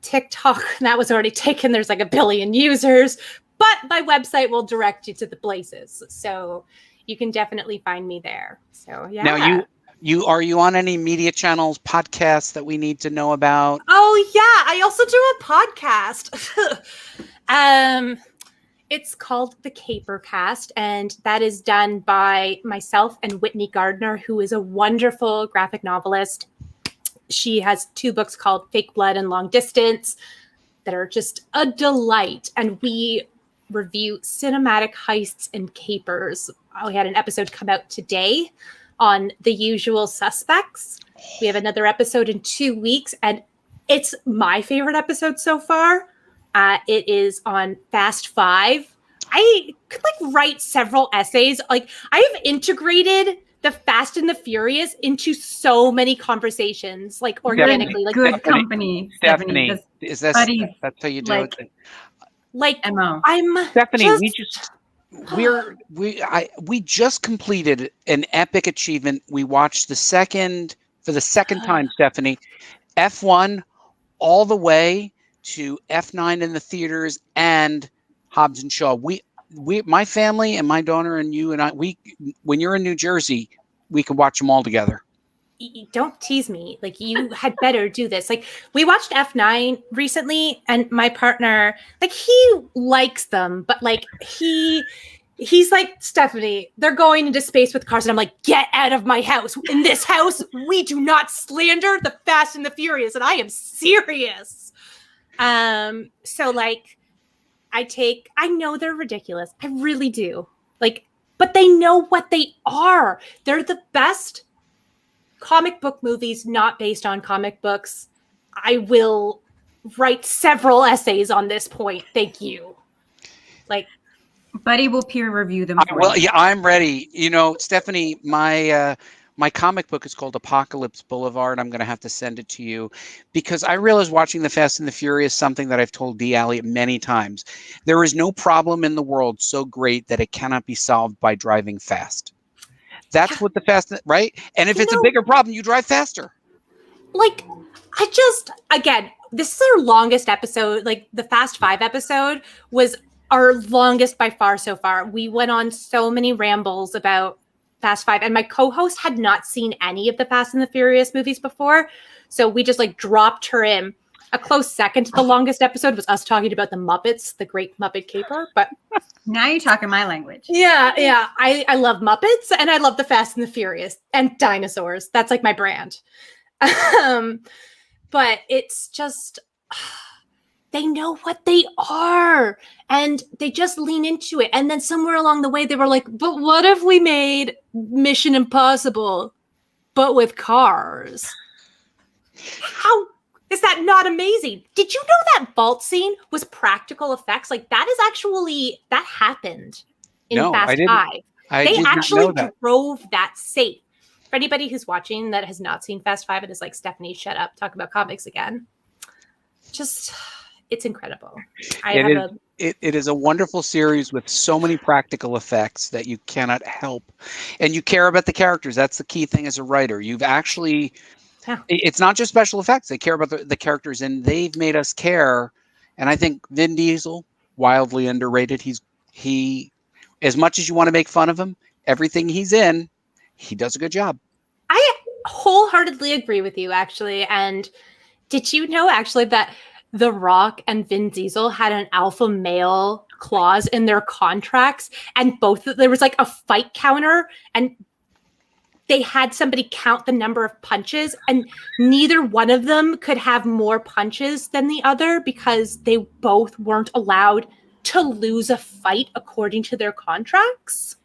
TikTok, that was already taken. There's like 1 billion users, but my website will direct you to the places. So you can definitely find me there. So yeah. Now are you on any media channels, podcasts that we need to know about? Oh yeah, I also do a podcast. It's called the Capercast, and that is done by myself and Whitney Gardner, who is a wonderful graphic novelist. She has 2 books called Fake Blood and Long Distance that are just a delight. And we review cinematic heists and capers. We had an episode come out today on The Usual Suspects. We have another episode in 2 weeks, and it's my favorite episode so far. It is on Fast Five. I could write several essays. I have integrated the Fast and the Furious into so many conversations, organically. Good company, Stephanie. Is that that's how you do it? MO. I'm Stephanie. We just completed an epic achievement. We watched for the second time, Stephanie, F1 all the way to F9 in the theaters and Hobbs and Shaw. My family and my daughter and you and I, when you're in New Jersey, we can watch them all together. Don't tease me. You had better do this. We watched F9 recently, and my partner, he likes them, but he's like, Stephanie, they're going into space with cars. And I'm like, get out of my house. In this house, we do not slander the Fast and the Furious. And I am serious. I know they're ridiculous. I really do. But they know what they are. They're the best comic book movies not based on comic books. I will write several essays on this point. Thank you. Buddy will peer review them. I'm ready. Stephanie, my comic book is called Apocalypse Boulevard. I'm going to have to send it to you because I realized watching The Fast and the Furious, something that I've told Dee Elliott many times. There is no problem in the world so great that it cannot be solved by driving fast. That's what the Fast, right? And if it's a bigger problem, you drive faster. Again, this is our longest episode. The Fast Five episode was our longest by far so far. We went on so many rambles about Fast Five, and my co-host had not seen any of the Fast and the Furious movies before, so we just dropped her in. A close second to the longest episode was us talking about the Muppets, the Great Muppet Caper. But now you're talking my language. Yeah. I love Muppets, and I love the Fast and the Furious and dinosaurs. That's my brand. But it's just they know what they are, and they just lean into it. And then somewhere along the way, they were like, but what if we made Mission Impossible, but with cars? How is that not amazing? Did you know that vault scene was practical effects? That happened in Fast Five. They actually drove that safe. For anybody who's watching that has not seen Fast Five and is like, Stephanie, shut up, talk about comics again. It's incredible. It is a wonderful series with so many practical effects that you cannot help. And you care about the characters. That's the key thing as a writer. You've actually, it's not just special effects. They care about the characters, and they've made us care. And I think Vin Diesel, wildly underrated. He, as much as you want to make fun of him, everything he's in, he does a good job. wholeheartedly agree with you, actually. And did you know, actually, that The Rock and Vin Diesel had an alpha male clause in their contracts, and there was like a fight counter, and they had somebody count the number of punches, and neither one of them could have more punches than the other because they both weren't allowed to lose a fight according to their contracts.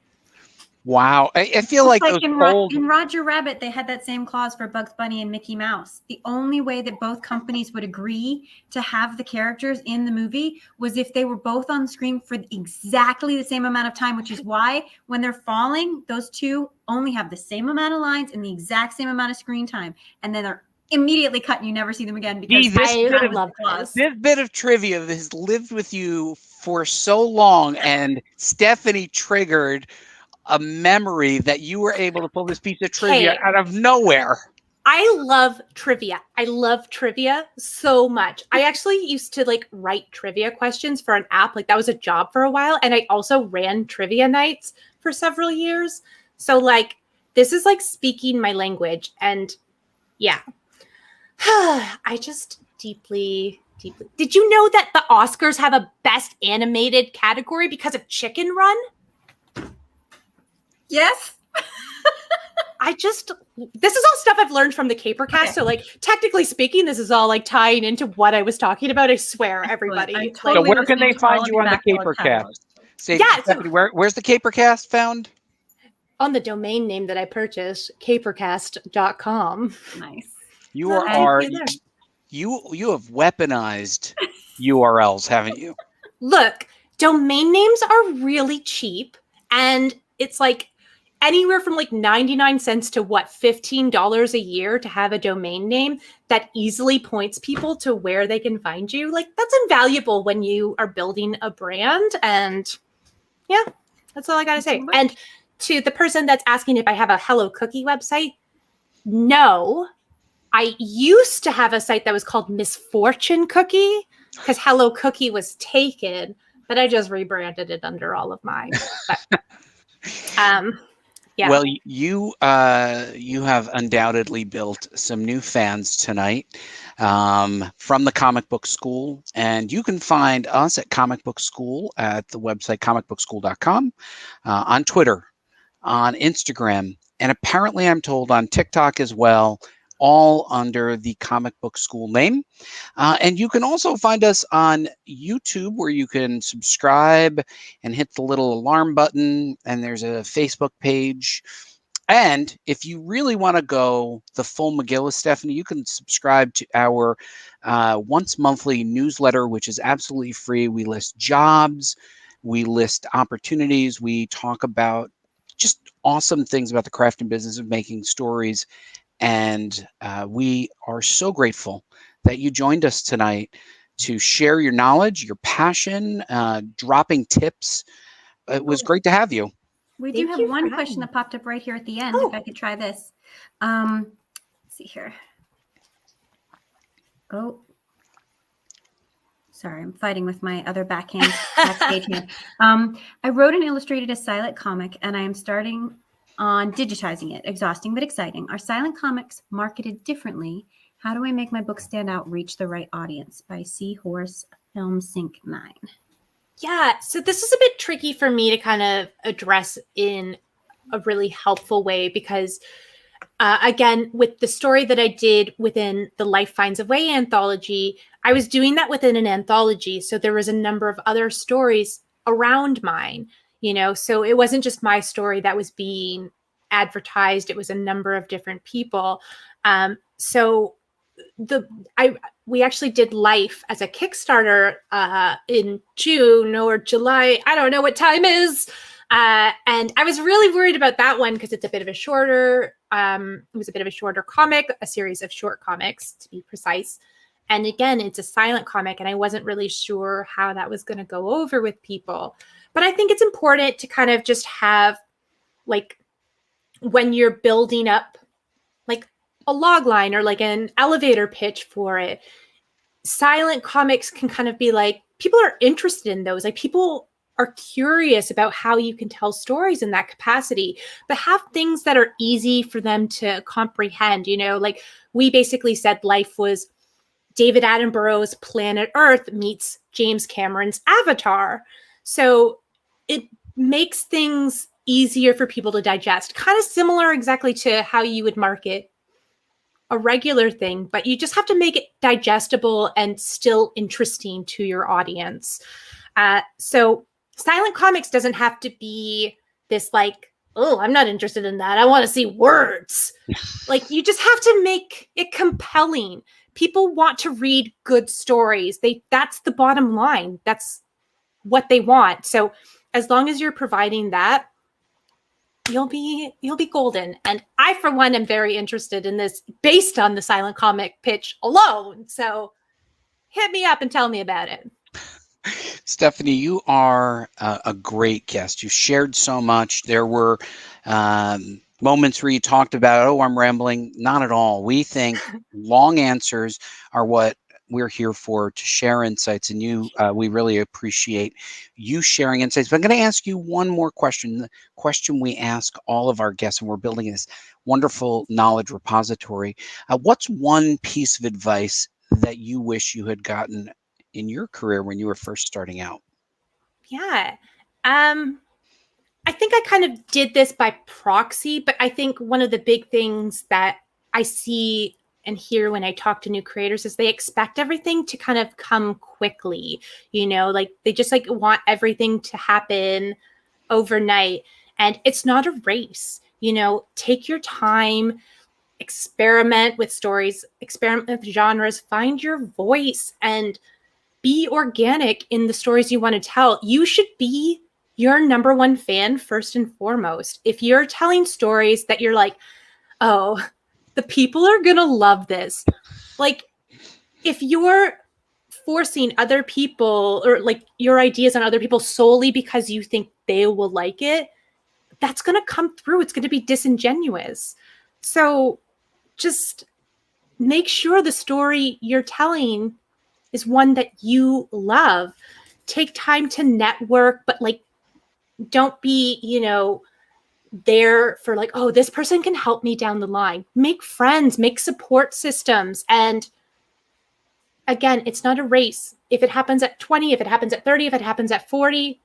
Wow. I feel like those old... in Roger Rabbit, they had that same clause for Bugs Bunny and Mickey Mouse. The only way that both companies would agree to have the characters in the movie was if they were both on screen for exactly the same amount of time, which is why when they're falling, those two only have the same amount of lines and the exact same amount of screen time. And then they're immediately cut and you never see them again because I love this bit of trivia has lived with you for so long, and Stephanie triggered a memory that you were able to pull this piece of trivia out of nowhere. I love trivia. I love trivia so much. I actually used to like write trivia questions for an app. Like that was a job for a while. And I also ran trivia nights for several years. So like, this is like speaking my language. And yeah, I just deeply. Did you know that the Oscars have a best animated category because of Chicken Run? Yes. This is all stuff I've learned from the Capercast. Okay. So like, technically speaking, this is all like tying into what I was talking about. I swear, everybody. So where can they find you on the Capercast? Stephanie, where's the Capercast found? On the domain name that I purchased, capercast.com. Nice. You have weaponized URLs, haven't you? Look, domain names are really cheap, and it's like anywhere from like 99 cents to $15 a year to have a domain name that easily points people to where they can find you. Like that's invaluable when you are building a brand. And yeah, that's all I got to say. And to the person that's asking if I have a Hello Cookie website, no, I used to have a site that was called Misfortune Cookie because Hello Cookie was taken, but I just rebranded it under all of mine. But, yeah. Well, you have undoubtedly built some new fans tonight from the Comic Book School, and you can find us at Comic Book School at the website comicbookschool.com, on Twitter, on Instagram, and apparently I'm told on TikTok as well, all under the Comic Book School name. And you can also find us on YouTube, where you can subscribe and hit the little alarm button, and there's a Facebook page. And if you really want to go the full McGillis, Stephanie, you can subscribe to our once monthly newsletter, which is absolutely free. We list jobs, we list opportunities, we talk about just awesome things about the craft and business of making stories. And we are so grateful that you joined us tonight to share your knowledge, your passion, dropping tips. It was great to have you. We do have one question that popped up right here at the end. If I could try this. Let's see here. Oh, sorry, I'm fighting with my other backstage hand. I wrote and illustrated a silent comic, and I am starting on digitizing it. Exhausting but exciting. Are silent comics marketed differently? How do I make my book stand out, reach the right audience? By Seahorse Film Sync 9. Yeah, so this is a bit tricky for me to kind of address in a really helpful way because, again, with the story that I did within the Life Finds a Way anthology, I was doing that within an anthology. So there was a number of other stories around mine. You know, so it wasn't just my story that was being advertised. It was a number of different people. So we actually did Life as a Kickstarter in June or July. I don't know what time is. And I was really worried about that one because it's a bit of a shorter, it was a bit of a shorter comic, a series of short comics to be precise. And again, it's a silent comic and I wasn't really sure how that was going to go over with people. But I think it's important to kind of just have, like, when you're building up, like, a log line or, like, an elevator pitch for it, silent comics can kind of be, like, people are interested in those. Like, people are curious about how you can tell stories in that capacity, but have things that are easy for them to comprehend. Like we basically said life was David Attenborough's Planet Earth meets James Cameron's Avatar. So it makes things easier for people to digest, kind of similar exactly to how you would market a regular thing, but you just have to make it digestible and still interesting to your audience. So silent comics doesn't have to be this like, oh, I'm not interested in that, I want to see words. Like, you just have to make it compelling. People want to read good stories. That's the bottom line. That's what they want. So as long as you're providing that, you'll be golden. And I, for one, am very interested in this based on the silent comic pitch alone. So hit me up and tell me about it. Stephanie, you are a great guest. You shared so much. There were moments where you talked about, oh, I'm rambling. Not at all. We think long answers are what we're here for, to share insights, and we really appreciate you sharing insights. But I'm going to ask you one more question, the question we ask all of our guests, and we're building this wonderful knowledge repository. What's one piece of advice that you wish you had gotten in your career when you were first starting out? Yeah. I think I kind of did this by proxy, but I think one of the big things that I see and hear when I talk to new creators is they expect everything to kind of come quickly, like they just like want everything to happen overnight. And it's not a race, take your time, experiment with stories, experiment with genres, find your voice, and be organic in the stories you want to tell. You should be your number one fan first and foremost. If you're telling stories that you're like, oh, the people are going to love this. Like, if you're forcing other people or like your ideas on other people solely because you think they will like it, that's going to come through. It's going to be disingenuous. So just make sure the story you're telling is one that you love. Take time to network, but like, don't be, there for like, oh, this person can help me down the line. Make friends, make support systems. And again, it's not a race. If it happens at 20, if it happens at 30, if it happens at 40,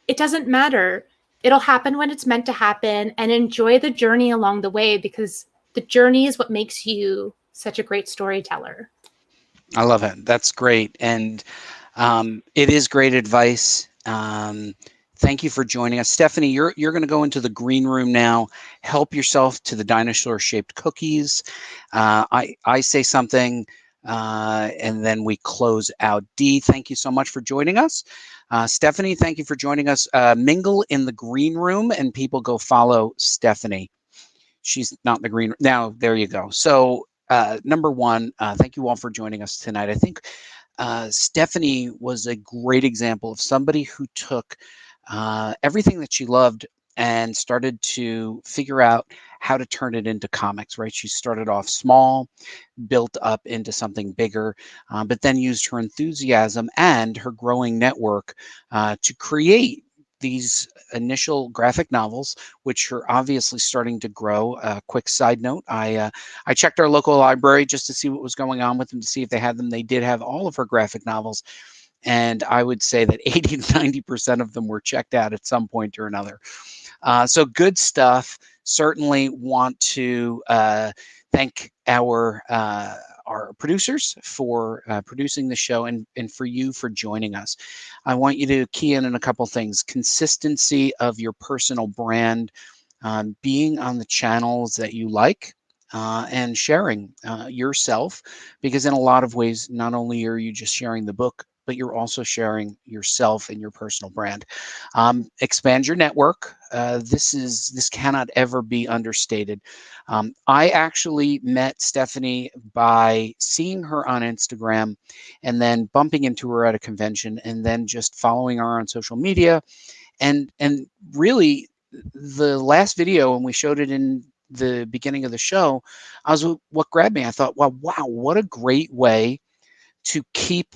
it doesn't matter. It'll happen when it's meant to happen, and enjoy the journey along the way, because the journey is what makes you such a great storyteller. I love it. That's great. And it is great advice. Thank you for joining us. Stephanie, you're going to go into the green room now. Help yourself to the dinosaur-shaped cookies. I say something, and then we close out. Dee, thank you so much for joining us. Stephanie, thank you for joining us. Mingle in the green room, and people go follow Stephanie. She's not in the green room. Now, there you go. So, number one, thank you all for joining us tonight. I think Stephanie was a great example of somebody who took everything that she loved and started to figure out how to turn it into comics, right? She started off small, built up into something bigger, but then used her enthusiasm and her growing network to create these initial graphic novels, which are obviously starting to grow. Quick side note, I checked our local library just to see what was going on with them, to see if they had them. They did have all of her graphic novels. And I would say that 80 to 90% of them were checked out at some point or another. So good stuff. Certainly want to thank our producers for producing the show, and for you for joining us. I want you to key in on a couple things. Consistency of your personal brand, being on the channels that you like, and sharing yourself, because in a lot of ways, not only are you just sharing the book, but you're also sharing yourself and your personal brand. Expand your network. This cannot ever be understated. I actually met Stephanie by seeing her on Instagram and then bumping into her at a convention, and then just following her on social media. And really, the last video, when we showed it in the beginning of the show, what grabbed me. I thought, wow, what a great way to keep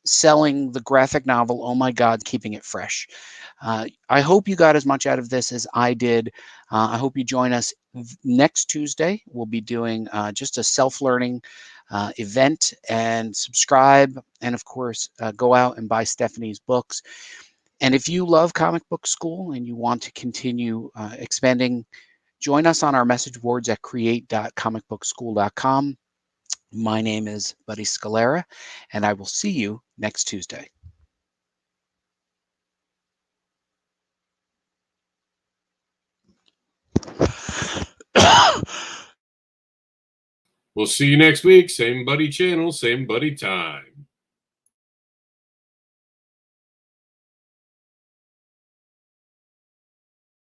selling the graphic novel, oh my God, keeping it fresh. I hope you got as much out of this as I did. I hope you join us next Tuesday. We'll be doing just a self-learning event, and subscribe, and of course go out and buy Stephanie's books. And if you love comic book school and you want to continue expanding, join us on our message boards at create.comicbookschool.com. My name is Buddy Scalera, and I will see you next Tuesday. We'll see you next week. Same buddy channel, same buddy time.